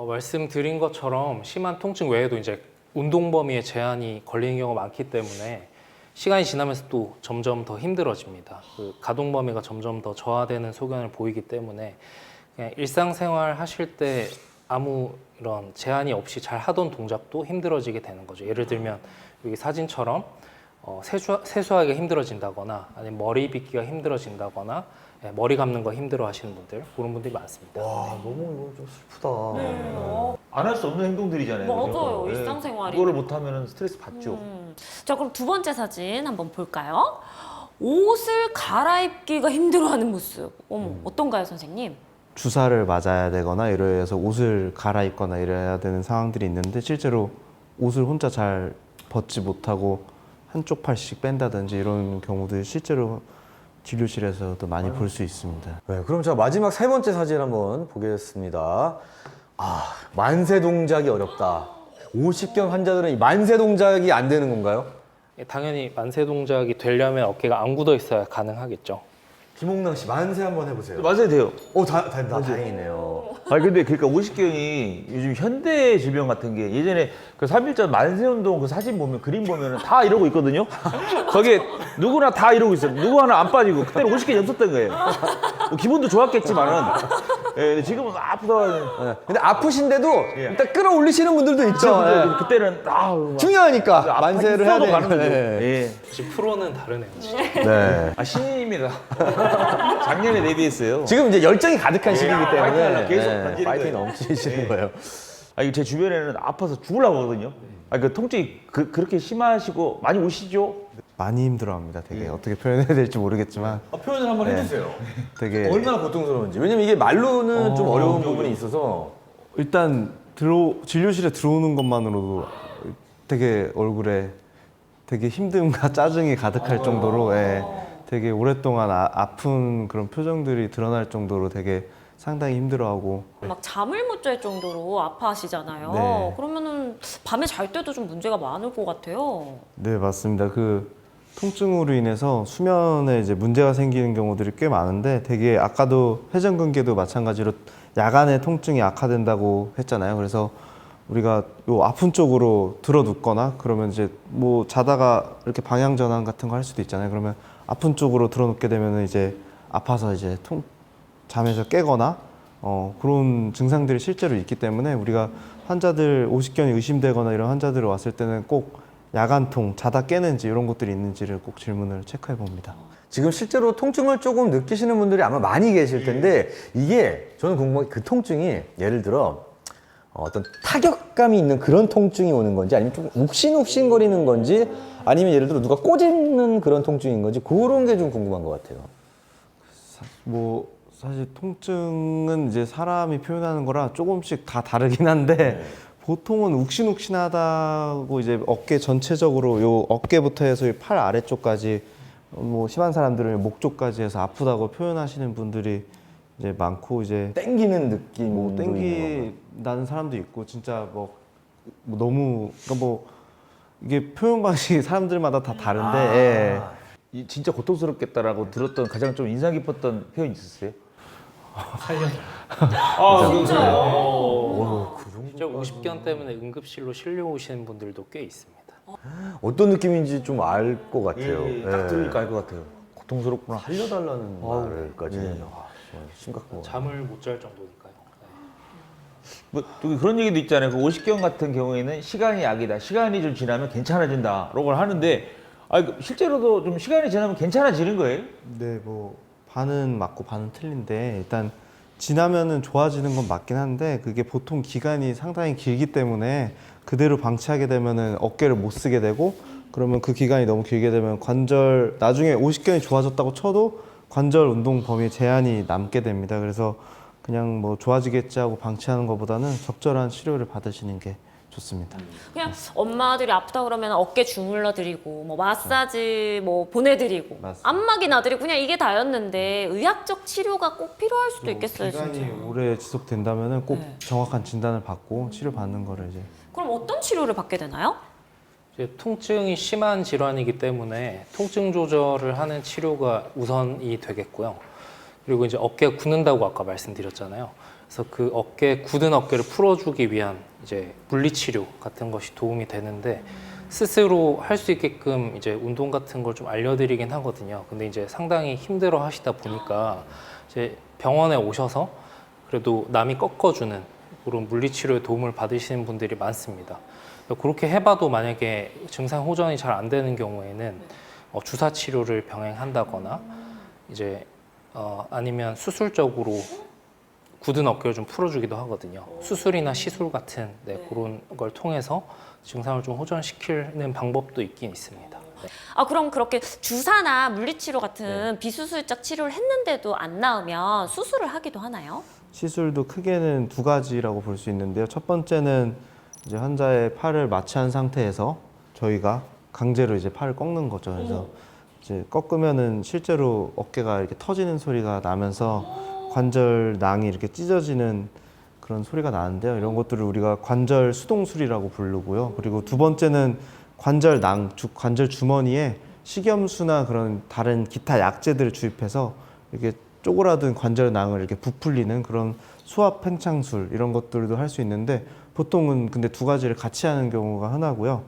말씀드린 것처럼 심한 통증 외에도 이제 운동 범위에 제한이 걸리는 경우가 많기 때문에 시간이 지나면서 또 점점 더 힘들어집니다. 그 가동 범위가 점점 더 저하되는 소견을 보이기 때문에 그냥 일상생활 하실 때 아무 이런 제한이 없이 잘 하던 동작도 힘들어지게 되는 거죠. 예를 들면 여기 사진처럼 세수하기가 힘들어진다거나, 아니면 머리 빗기가 힘들어진다거나, 머리 감는 거 힘들어 하시는 분들, 그런 분들이 많습니다. 와, 너무 이거 좀 슬프다. 안 할 수 없는 행동들이잖아요. 맞아요. 그죠? 예. 일상생활이. 그거를 못하면 스트레스 받죠. 자, 그럼 두 번째 사진 한번 볼까요? 옷을 갈아입기가 힘들어하는 모습. 어떤가요, 선생님? 주사를 맞아야 되거나 이래서 옷을 갈아입거나 이래야 되는 상황들이 있는데, 실제로 옷을 혼자 잘 벗지 못하고 한쪽 팔씩 뺀다든지 이런 경우도 실제로 진료실에서도 많이 볼 수 있습니다. 네, 그럼 자, 마지막 세 번째 사진 한번 보겠습니다. 만세 동작이 어렵다. 50견 환자들은 이 만세 동작이 안 되는 건가요? 당연히 만세 동작이 되려면 어깨가 안 굳어 있어야 가능하겠죠. 김홍남 씨, 만세 한번 해보세요. 맞아야 돼요. 다행이네요. 근데 그러니까 50견이 요즘 현대 질병 같은 게, 예전에 그 3.1절 만세운동 그 사진 보면, 그림 보면은 다 이러고 있거든요. 거기에 누구나 다 이러고 있어요. 누구 하나 안 빠지고. 그때는 50견이 없었던 거예요. 뭐 기분도 좋았겠지만은, 근데 지금은 아프다. 근데 아프신데도 일단 끌어올리시는 분들도 있죠. 그때는 중요하니까 만세를 해야 되는 가는 거죠. 예. 역시 프로는 다르네요. 네. 신인입니다. 작년에 데뷔했어요. 지금 이제 열정이 가득한 시기이기 때문에 파이팅을 계속 던지는 파이팅이 거예요. 넘치시는 거예요. 이거 제 주변에는 아파서 죽으려고 하거든요. 그 통증이 그렇게 심하시고 많이 오시죠? 많이 힘들어합니다. 되게 어떻게 표현해야 될지 모르겠지만 표현을 한번 해주세요. 되게 얼마나 고통스러운지. 왜냐면 이게 말로는 좀 어려운 부분이 있어서. 일단 진료실에 들어오는 것만으로도 되게 얼굴에 되게 힘듦과 짜증이 가득할 정도로 되게 오랫동안 아픈 그런 표정들이 드러날 정도로 되게 상당히 힘들어하고, 막 잠을 못 잘 정도로 아파하시잖아요. 네. 그러면은 밤에 잘 때도 좀 문제가 많을 것 같아요. 네, 맞습니다. 그 통증으로 인해서 수면에 이제 문제가 생기는 경우들이 꽤 많은데, 되게 아까도 회전근개도 마찬가지로 야간에 통증이 악화된다고 했잖아요. 그래서 우리가 요 아픈 쪽으로 들어 눕거나 그러면 이제 뭐 자다가 이렇게 방향 전환 같은 거 할 수도 있잖아요. 그러면 아픈 쪽으로 들어 눕게 되면 이제 아파서 이제 잠에서 깨거나 그런 증상들이 실제로 있기 때문에, 우리가 환자들 50견이 의심되거나 이런 환자들 왔을 때는 꼭 야간통, 자다 깨는지 이런 것들이 있는지를 꼭 질문을 체크해 봅니다. 지금 실제로 통증을 조금 느끼시는 분들이 아마 많이 계실 텐데, 이게 저는 궁금한 게, 그 통증이 예를 들어 어떤 타격감이 있는 그런 통증이 오는 건지, 아니면 좀 욱신욱신거리는 건지, 아니면 예를 들어 누가 꼬집는 그런 통증인 건지, 그런 게 좀 궁금한 것 같아요. 뭐 사실 통증은 이제 사람이 표현하는 거라 조금씩 다 다르긴 한데 보통은 욱신욱신하다고 이제 어깨 전체적으로 요 어깨부터 해서 이 팔 아래쪽까지 뭐 심한 사람들은 목 쪽까지 해서 아프다고 표현하시는 분들이 이제 많고 이제 땡기는 느낌. 뭐 땡기 나는 사람도 있고 진짜 뭐 너무 그러니까 뭐 이게 표현 방식이 사람들마다 다 다른데 예. 이 진짜 고통스럽겠다라고 들었던 가장 좀 인상 깊었던 표현 있었어요? 진짜 50견 때문에 응급실로 실려오시는 분들도 꽤 있습니다. 어떤 느낌인지 좀 알 것 같아요. 딱 들으니까 알 것 같아요. 고통스럽구나. 살려달라는 말까지 심각한 거. 잠을 못 잘 정도니까요. 뭐 또 그런 얘기도 있잖아요. 그 50견 같은 경우에는 시간이 약이다. 시간이 좀 지나면 괜찮아진다라고 하는데 실제로도 좀 시간이 지나면 괜찮아지는 거예요? 네, 뭐 반은 맞고 반은 틀린데 일단 지나면은 좋아지는 건 맞긴 한데 그게 보통 기간이 상당히 길기 때문에 그대로 방치하게 되면은 어깨를 못 쓰게 되고 그러면 그 기간이 너무 길게 되면 관절 나중에 50견이 좋아졌다고 쳐도 관절 운동 범위에 제한이 남게 됩니다. 그래서 그냥 뭐 좋아지겠지 하고 방치하는 것보다는 적절한 치료를 받으시는 게 좋습니다. 그냥 엄마들이 아프다 그러면 어깨 주물러 드리고 뭐 마사지 뭐 보내드리고 맞습니다. 안마기 놔드리고 그냥 이게 다였는데 의학적 치료가 꼭 필요할 수도 있겠어요. 기간이 진짜. 오래 지속된다면은 꼭 네. 정확한 진단을 받고 치료 받는 거를 이제 그럼 어떤 치료를 받게 되나요? 이제 통증이 심한 질환이기 때문에 통증 조절을 하는 치료가 우선이 되겠고요. 그리고 이제 어깨가 굳는다고 아까 말씀드렸잖아요. 그래서 그 굳은 어깨를 풀어주기 위한 이제 물리치료 같은 것이 도움이 되는데 스스로 할 수 있게끔 이제 운동 같은 걸 좀 알려드리긴 하거든요. 근데 이제 상당히 힘들어 하시다 보니까 이제 병원에 오셔서 그래도 남이 꺾어주는 그런 물리치료에 도움을 받으시는 분들이 많습니다. 그렇게 해봐도 만약에 증상 호전이 잘 안 되는 경우에는 주사 치료를 병행한다거나 이제 아니면 수술적으로 굳은 어깨를 좀 풀어주기도 하거든요. 수술이나 시술 같은 그런 걸 통해서 증상을 좀 호전시키는 방법도 있긴 있습니다. 아 그럼 그렇게 주사나 물리치료 같은 비수술적 치료를 했는데도 안 나으면 수술을 하기도 하나요? 시술도 크게는 두 가지라고 볼 수 있는데요. 첫 번째는 이제 환자의 팔을 마취한 상태에서 저희가 강제로 이제 팔을 꺾는 거죠. 그래서 이제 꺾으면은 실제로 어깨가 이렇게 터지는 소리가 나면서 관절낭이 이렇게 찢어지는 그런 소리가 나는데요. 이런 것들을 우리가 관절 수동술이라고 부르고요. 그리고 두 번째는 관절낭, 관절 주머니에 식염수나 그런 다른 기타 약재들을 주입해서 이렇게 쪼그라든 관절낭을 이렇게 부풀리는 그런 수압 팽창술 이런 것들도 할 수 있는데 보통은 근데 두 가지를 같이 하는 경우가 흔하고요.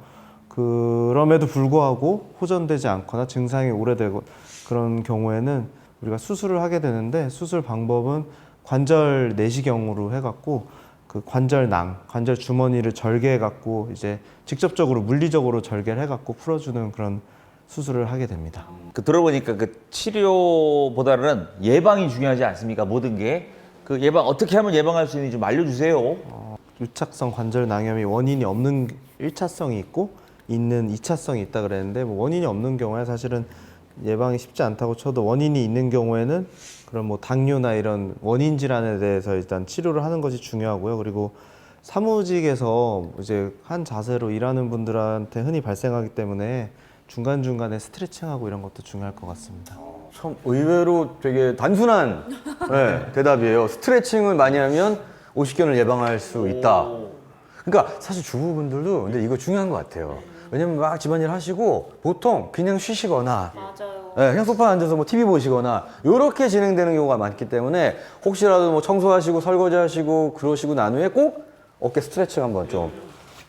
그럼에도 불구하고 호전되지 않거나 증상이 오래되고 그런 경우에는 우리가 수술을 하게 되는데 수술 방법은 관절 내시경으로 해갖고 그 관절낭, 관절 주머니를 절개해갖고 이제 직접적으로 물리적으로 절개를 해갖고 풀어주는 그런 수술을 하게 됩니다. 그 들어보니까 그 치료보다는 예방이 중요하지 않습니까? 모든 게. 그 예방 어떻게 하면 예방할 수 있는지 좀 알려주세요. 유착성 관절낭염이 원인이 없는 1차성이 있고 있는 2차성이 있다 그랬는데 뭐 원인이 없는 경우에 사실은 예방이 쉽지 않다고 쳐도 원인이 있는 경우에는 그런 뭐 당뇨나 이런 원인 질환에 대해서 일단 치료를 하는 것이 중요하고요. 그리고 사무직에서 이제 한 자세로 일하는 분들한테 흔히 발생하기 때문에 중간중간에 스트레칭하고 이런 것도 중요할 것 같습니다. 참 의외로 되게 단순한 대답이에요. 스트레칭을 많이 하면 50견을 예방할 수 있다. 그러니까 사실 주부분들도 근데 이거 중요한 것 같아요. 왜냐면 막 집안일 하시고 보통 그냥 쉬시거나 맞아요. 그냥 소파에 앉아서 뭐 TV 보시거나 이렇게 진행되는 경우가 많기 때문에 혹시라도 뭐 청소하시고 설거지하시고 그러시고 난 후에 꼭 어깨 스트레칭 한번 좀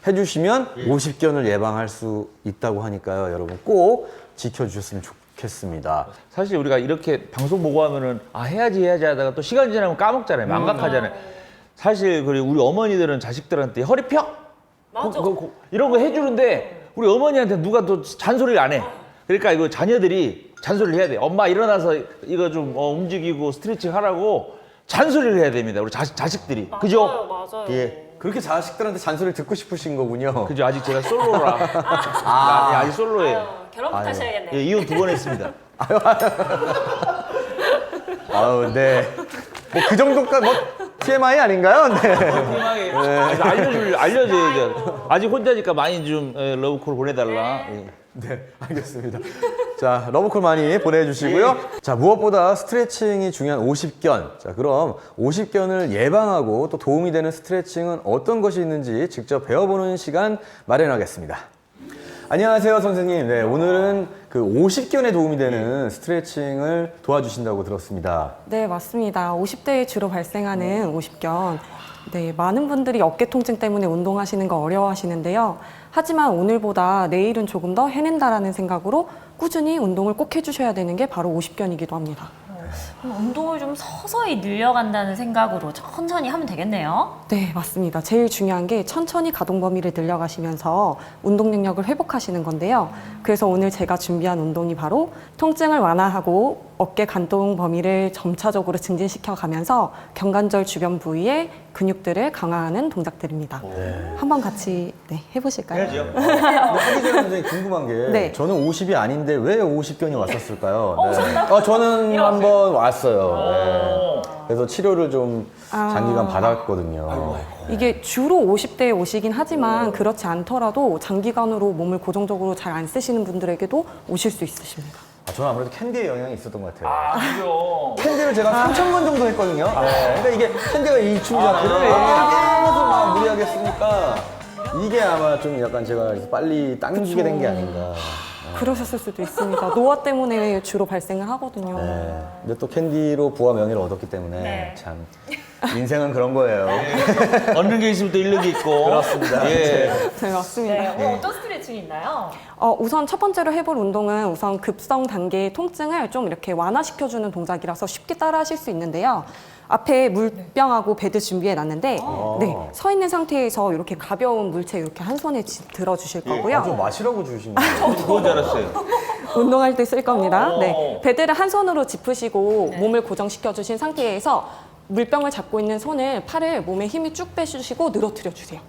해주시면 50견을 예방할 수 있다고 하니까요. 여러분 꼭 지켜주셨으면 좋겠습니다. 사실 우리가 이렇게 방송 보고 하면은 해야지 하다가 또 시간 지나면 까먹잖아요. 망각하잖아요. 사실 그리고 우리 어머니들은 자식들한테 허리 펴! 맞아. 이런 거 해주는데 우리 어머니한테 누가 또 잔소리를 안 해. 그러니까 이거 자녀들이 잔소리를 해야 돼. 엄마 일어나서 이거 좀 움직이고 스트레칭 하라고 잔소리를 해야 됩니다. 우리 자식들이. 그죠? 맞아요. 예. 그렇게 자식들한테 잔소리를 듣고 싶으신 거군요. 그죠? 아직 제가 솔로라. 아직 솔로예요. 결혼부터 하셔야겠네요. 예, 이혼 2번 했습니다. 아유, 네. 뭐 그 정도까지 뭐 TMI 아닌가요? 네. TMI 알려줘야죠. 아직 혼자니까 많이 좀 러브콜 보내달라. 예. 네, 알겠습니다. 자, 러브콜 많이 보내주시고요. 자, 무엇보다 스트레칭이 중요한 50견. 자, 그럼 50견을 예방하고 또 도움이 되는 스트레칭은 어떤 것이 있는지 직접 배워보는 시간 마련하겠습니다. 안녕하세요, 선생님. 네, 오늘은 그 50견에 도움이 되는 스트레칭을 도와주신다고 들었습니다. 네, 맞습니다. 50대에 주로 발생하는 50견. 네, 많은 분들이 어깨 통증 때문에 운동하시는 거 어려워하시는데요. 하지만 오늘보다 내일은 조금 더 해낸다라는 생각으로 꾸준히 운동을 꼭 해주셔야 되는 게 바로 50견이기도 합니다. 그럼 운동을 좀 서서히 늘려간다는 생각으로 천천히 하면 되겠네요. 네, 맞습니다. 제일 중요한 게 천천히 가동 범위를 늘려가시면서 운동 능력을 회복하시는 건데요. 그래서 오늘 제가 준비한 운동이 바로 통증을 완화하고 어깨 간동 범위를 점차적으로 증진시켜 가면서 경관절 주변 부위의 근육들을 강화하는 동작들입니다. 한번 같이 해보실까요? 해야죠. 근데 하기 전에 선생님 궁금한 게 네. 저는 50이 아닌데 왜 50견이 왔었을까요? 네. 저는 한번 왔어요. 네. 그래서 치료를 좀 장기간 받았거든요. 이게 주로 50대에 오시긴 하지만 그렇지 않더라도 장기간으로 몸을 고정적으로 잘 안 쓰시는 분들에게도 오실 수 있으십니다. 저는 아무래도 캔디의 영향이 있었던 것 같아요. 그죠. 캔디를 제가 3,000번 정도 했거든요. 네. 그러니까 이게 캔디가 이 춤이잖아요. 계속 막 무리하게 쓰니까 이게 아마 좀 약간 제가 그래서 빨리 당기게 된 게 아닌가. 그러셨을 수도 있습니다. 노화 때문에 주로 발생을 하거든요. 네. 근데 또 캔디로 부와 명예를 얻었기 때문에 네. 참 인생은 그런 거예요. 얻는 게 있으면 또 잃는 게 있고. 그렇습니다. 예. 네, 맞습니다. 네, 어떤 스트레칭이 있나요? 우선 첫 번째로 해볼 운동은 우선 급성 단계의 통증을 좀 이렇게 완화시켜주는 동작이라서 쉽게 따라 하실 수 있는데요. 앞에 물병하고 베드 준비해 놨는데 서 있는 상태에서 이렇게 가벼운 물체 이렇게 한 손에 들어주실 거고요. 좀 마시라고 주신 거예요. 그건 줄 알았어요. 운동할 때 쓸 겁니다. 네, 베드를 한 손으로 짚으시고 몸을 고정시켜 주신 상태에서 물병을 잡고 있는 팔을 몸에 힘이 쭉 빼주시고 늘어뜨려 주세요.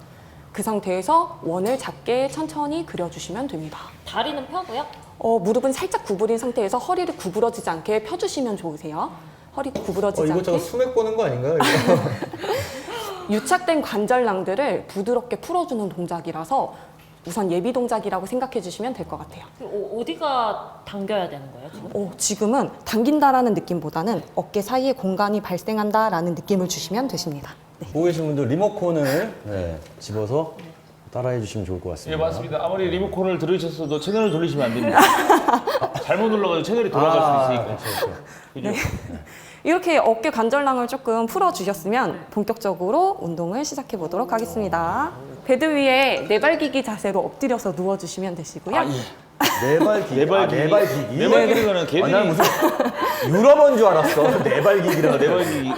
그 상태에서 원을 작게 천천히 그려주시면 됩니다. 다리는 펴고요. 무릎은 살짝 구부린 상태에서 허리를 구부러지지 않게 펴주시면 좋으세요. 허리 구부러지지 이것저것 않게. 수맥 보는 거 아닌가요? 유착된 관절낭들을 부드럽게 풀어주는 동작이라서 우선 예비 동작이라고 생각해 주시면 될 것 같아요. 어디가 당겨야 되는 거예요, 지금? 지금은 당긴다라는 느낌보다는 어깨 사이에 공간이 발생한다라는 느낌을 주시면 되십니다. 네. 보고 계신 분들 리모컨을 집어서 따라해 주시면 좋을 것 예, 같습니다. 맞습니다. 아무리 리모컨을 들으셨어도 채널을 돌리시면 안 됩니다. 잘못 눌러가지고 채널이 돌아갈 수 있으니까. 그죠? 이렇게 어깨 관절낭을 조금 풀어주셨으면 본격적으로 운동을 시작해 보도록 하겠습니다. 베드 위에 네발기기 자세로 엎드려서 누워주시면 되시고요. 네발기기. 네발기기. 네발기기 거는 걔들이 난 무슨 유럽어인 줄 알았어. 네발기기라고. 네발기기.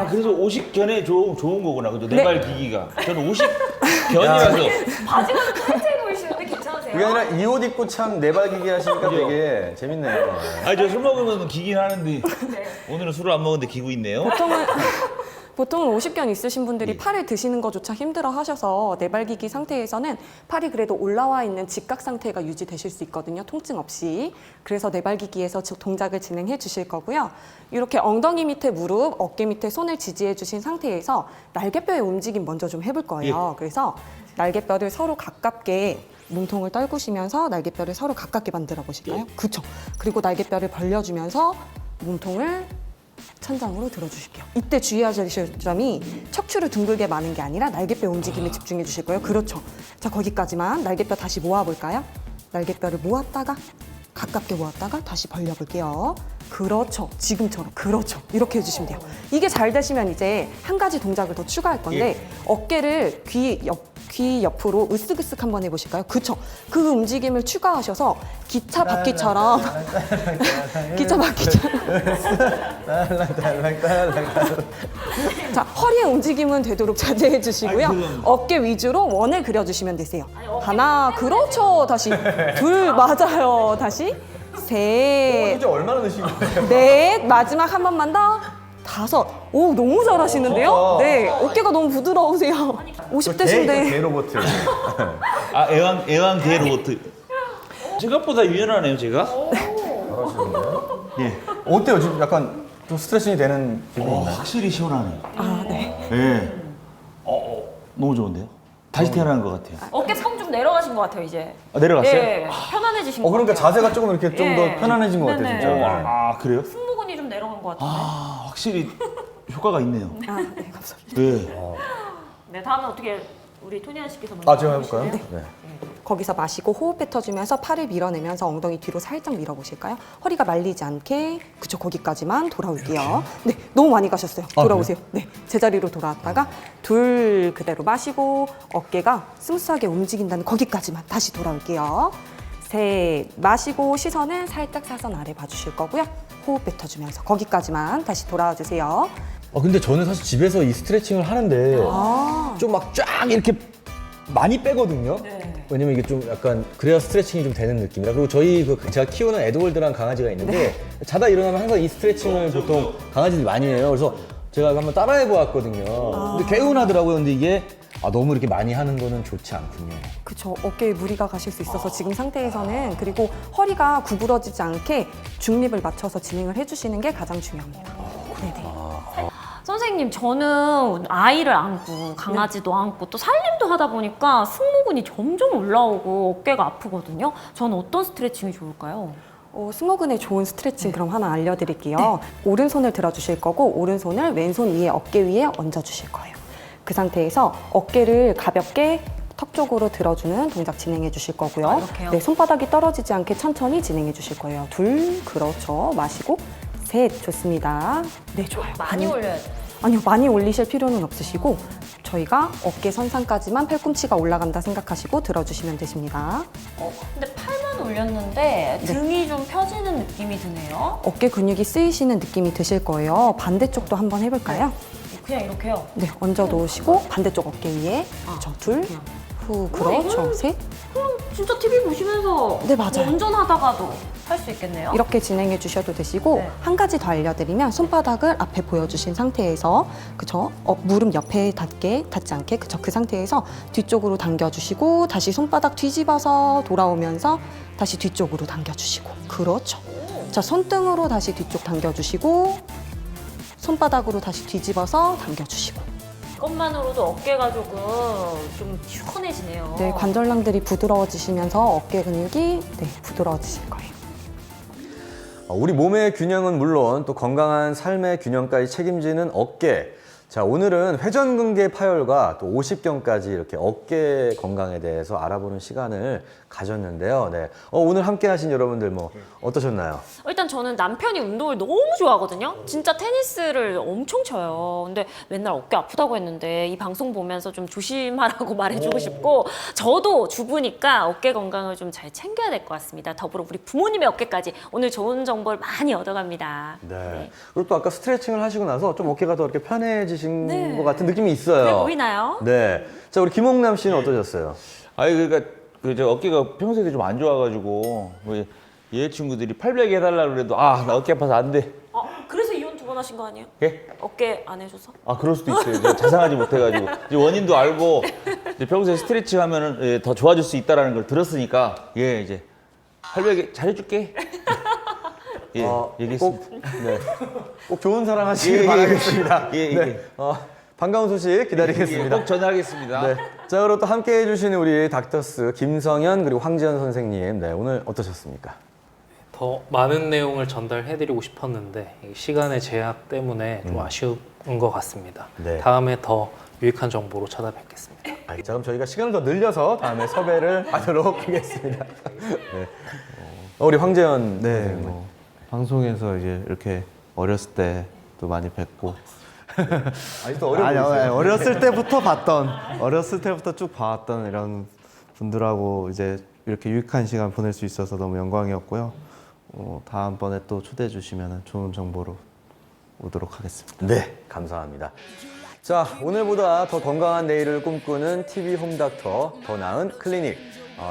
그래서 50견에 좋은 거구나. 그죠? 네발기기가. 저는 50견이라서. 바지가 타이트해 보이시는데 괜찮으세요? 그게 아니라 이 옷 입고 참 네발기기 하시니까 되게 재밌네요. 저 술 먹으면 기긴 하는데 오늘은 술을 안 먹었는데 기고 있네요. 보통은 50견 있으신 분들이 팔을 드시는 것조차 힘들어 하셔서 네발기기 상태에서는 팔이 그래도 올라와 있는 직각 상태가 유지되실 수 있거든요. 통증 없이. 그래서 네발기기에서 동작을 진행해 주실 거고요. 이렇게 엉덩이 밑에 무릎, 어깨 밑에 손을 지지해 주신 상태에서 날개뼈의 움직임 먼저 좀 해볼 거예요. 그래서 날개뼈를 서로 가깝게 몸통을 떨구시면서 날개뼈를 서로 가깝게 만들어 보실까요? 그렇죠. 그리고 날개뼈를 벌려주면서 몸통을 천장으로 들어주실게요. 이때 주의하실 점이 척추를 둥글게 마는 게 아니라 날개뼈 움직임에 집중해 주실 거예요. 그렇죠. 자, 거기까지만. 날개뼈 다시 모아볼까요? 날개뼈를 모았다가 가깝게 모았다가 다시 벌려볼게요. 그렇죠. 지금처럼. 그렇죠. 이렇게 해주시면 돼요. 이게 잘 되시면 이제 한 가지 동작을 더 추가할 건데 어깨를 귀 옆으로 으쓱으쓱 한번 해보실까요? 그쵸? 그 움직임을 추가하셔서 기차 바퀴처럼 자, 허리의 움직임은 되도록 자제해 주시고요. 어깨 위주로 원을 그려주시면 되세요. 하나, 그렇죠. 다시 둘, 맞아요. 다시 셋, 진짜 얼마나 넣으신 거예요? 넷, 마지막 한 번만 더. 다섯. 오, 너무 잘하시는데요? 네, 어깨가 너무 부드러우세요. 50대신데. 개 로봇. 애완 개 로봇. 생각보다 유연하네요, 제가. 잘하시는데요? 예. 어때요? 지금 약간 좀 스트레칭이 되는 기분인가요? 확실히 시원하네요. 아, 네. 네. 너무 좋은데요? 다시 태어난 것 같아요. 어깨 성 좀 내려가신 것 같아요, 이제. 내려갔어요? 네, 편안해지신 것 그러니까 같아요. 자세가 조금 이렇게 좀 더 예. 편안해진 것 같아요, 네네. 진짜. 그래요? 승모근이 좀 내려간 것 같은데. 확실히 효과가 있네요. 아, 네, 감사합니다. 네. 네, 다음은 어떻게 우리 토니안 씨께서 먼저 제가 해볼까요? 해주실래요? 네. 거기서 마시고 호흡 뱉어주면서 팔을 밀어내면서 엉덩이 뒤로 살짝 밀어보실까요? 허리가 말리지 않게 그쵸 거기까지만 돌아올게요. 네, 너무 많이 가셨어요. 돌아오세요. 네, 제자리로 돌아왔다가 둘 그대로 마시고 어깨가 스무스하게 움직인다는 거기까지만 다시 돌아올게요. 셋, 마시고 시선은 살짝 사선 아래 봐주실 거고요. 호흡 뱉어주면서 거기까지만 다시 돌아와 주세요. 근데 저는 사실 집에서 이 스트레칭을 하는데 좀 막 쫙 이렇게 많이 빼거든요. 왜냐면 이게 좀 약간 그래야 스트레칭이 좀 되는 느낌이라. 그리고 저희 제가 키우는 에드월드라는 강아지가 있는데 자다 일어나면 항상 이 스트레칭을 보통 강아지들이 많이 해요. 그래서 제가 한번 따라해 보았거든요. 근데 개운하더라고요. 근데 이게 너무 이렇게 많이 하는 거는 좋지 않군요. 그쵸, 어깨에 무리가 가실 수 있어서 지금 상태에서는 그리고 허리가 구부러지지 않게 중립을 맞춰서 진행을 해주시는 게 가장 중요합니다. 네네. 선생님, 저는 아이를 안고 강아지도 안고 또 살림도 하다 보니까 승모근이 점점 올라오고 어깨가 아프거든요. 저는 어떤 스트레칭이 좋을까요? 승모근에 좋은 스트레칭 그럼 하나 알려드릴게요. 오른손을 들어주실 거고 오른손을 왼손 위에 어깨 위에 얹어주실 거예요. 그 상태에서 어깨를 가볍게 턱 쪽으로 들어주는 동작 진행해 주실 거고요. 이렇게요? 네, 손바닥이 떨어지지 않게 천천히 진행해 주실 거예요. 둘, 그렇죠. 마시고 셋, 좋습니다. 네, 좋아요. 많이 올려야 돼요. 아니요, 많이 올리실 필요는 없으시고 저희가 어깨 선상까지만 팔꿈치가 올라간다 생각하시고 들어주시면 되십니다. 근데 팔만 올렸는데 등이 좀 펴지는 느낌이 드네요. 어깨 근육이 쓰이시는 느낌이 드실 거예요. 반대쪽도 한번 해볼까요? 그냥 이렇게요. 네, 얹어 놓으시고 반대쪽 어깨 위에 그렇죠. 둘, 후, 그렇죠. 셋. 그럼 진짜 TV 보시면서 네, 맞아요. 운전하다가도 할 수 있겠네요. 이렇게 진행해 주셔도 되시고 네. 한 가지 더 알려드리면 손바닥을 앞에 보여주신 상태에서 그쵸? 무릎 옆에 닿지 않게 그쵸? 그 상태에서 뒤쪽으로 당겨주시고 다시 손바닥 뒤집어서 돌아오면서 다시 뒤쪽으로 당겨주시고 그렇죠. 자, 손등으로 다시 뒤쪽 당겨주시고 손바닥으로 다시 뒤집어서 당겨주시고 그것만으로도 어깨가 조금 좀 시원해지네요. 네, 관절낭들이 부드러워지시면서 어깨 근육이 부드러워지실 거예요. 우리 몸의 균형은 물론 또 건강한 삶의 균형까지 책임지는 어깨. 자, 오늘은 회전근개 파열과 또 50견까지 이렇게 어깨 건강에 대해서 알아보는 시간을 가졌는데요. 네. 오늘 함께 하신 여러분들 어떠셨나요? 일단 저는 남편이 운동을 너무 좋아하거든요. 진짜 테니스를 엄청 쳐요. 근데 맨날 어깨 아프다고 했는데 이 방송 보면서 좀 조심하라고 말해주고 싶고 저도 주부니까 어깨 건강을 좀 잘 챙겨야 될 것 같습니다. 더불어 우리 부모님의 어깨까지 오늘 좋은 정보를 많이 얻어갑니다. 네. 그리고 또 아까 스트레칭을 하시고 나서 좀 어깨가 더 이렇게 편해지신 네. 것 같은 느낌이 있어요. 그래 보이나요? 네. 자, 우리 김홍남 씨는 어떠셨어요? 그러니까 저 어깨가 평소에 좀 안 좋아가지고 얘 친구들이 팔베개 해달라고 그래도 나 어깨 아파서 안 돼. 그래서 이혼 2번 하신 거 아니에요? 예? 어깨 안 해줘서? 그럴 수도 있어요. 제가 자상하지 못해가지고 이제 원인도 알고 이제 평소에 스트레칭 하면은 더 좋아질 수 있다라는 걸 들었으니까 이제 팔베개 잘해줄게. 얘기했습니다. 꼭 좋은 사랑 하시길 바라겠습니다. 네. 반가운 소식 기다리겠습니다. 꼭 전하겠습니다. 네. 자, 그리고 또 함께 해주시는 우리 닥터스 김성현 그리고 황지연 선생님. 네, 오늘 어떠셨습니까? 더 많은 내용을 전달해드리고 싶었는데 시간의 제약 때문에 좀 아쉬운 것 같습니다. 네. 다음에 더 유익한 정보로 찾아뵙겠습니다. 자, 그럼 저희가 시간을 더 늘려서 다음에 섭외를 하도록 하겠습니다. 네. 우리 황재현. 네, 방송에서 이제 이렇게 어렸을 때도 많이 뵙고 아직도 어려 보이세요? 아니요, 어렸을 때부터 쭉 봐왔던 이런 분들하고 이제 이렇게 유익한 시간 보낼 수 있어서 너무 영광이었고요. 다음번에 또 초대해 주시면 좋은 정보로 오도록 하겠습니다. 네, 감사합니다. 자, 오늘보다 더 건강한 내일을 꿈꾸는 TV 홈닥터 더 나은 클리닉.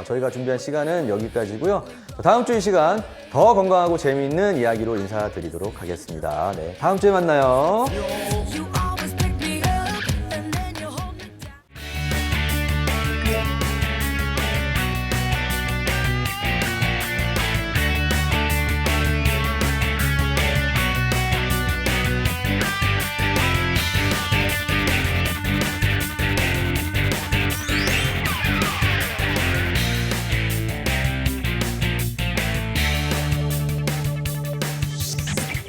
저희가 준비한 시간은 여기까지고요. 다음 주 이 시간 더 건강하고 재미있는 이야기로 인사드리도록 하겠습니다. 네, 다음 주에 만나요.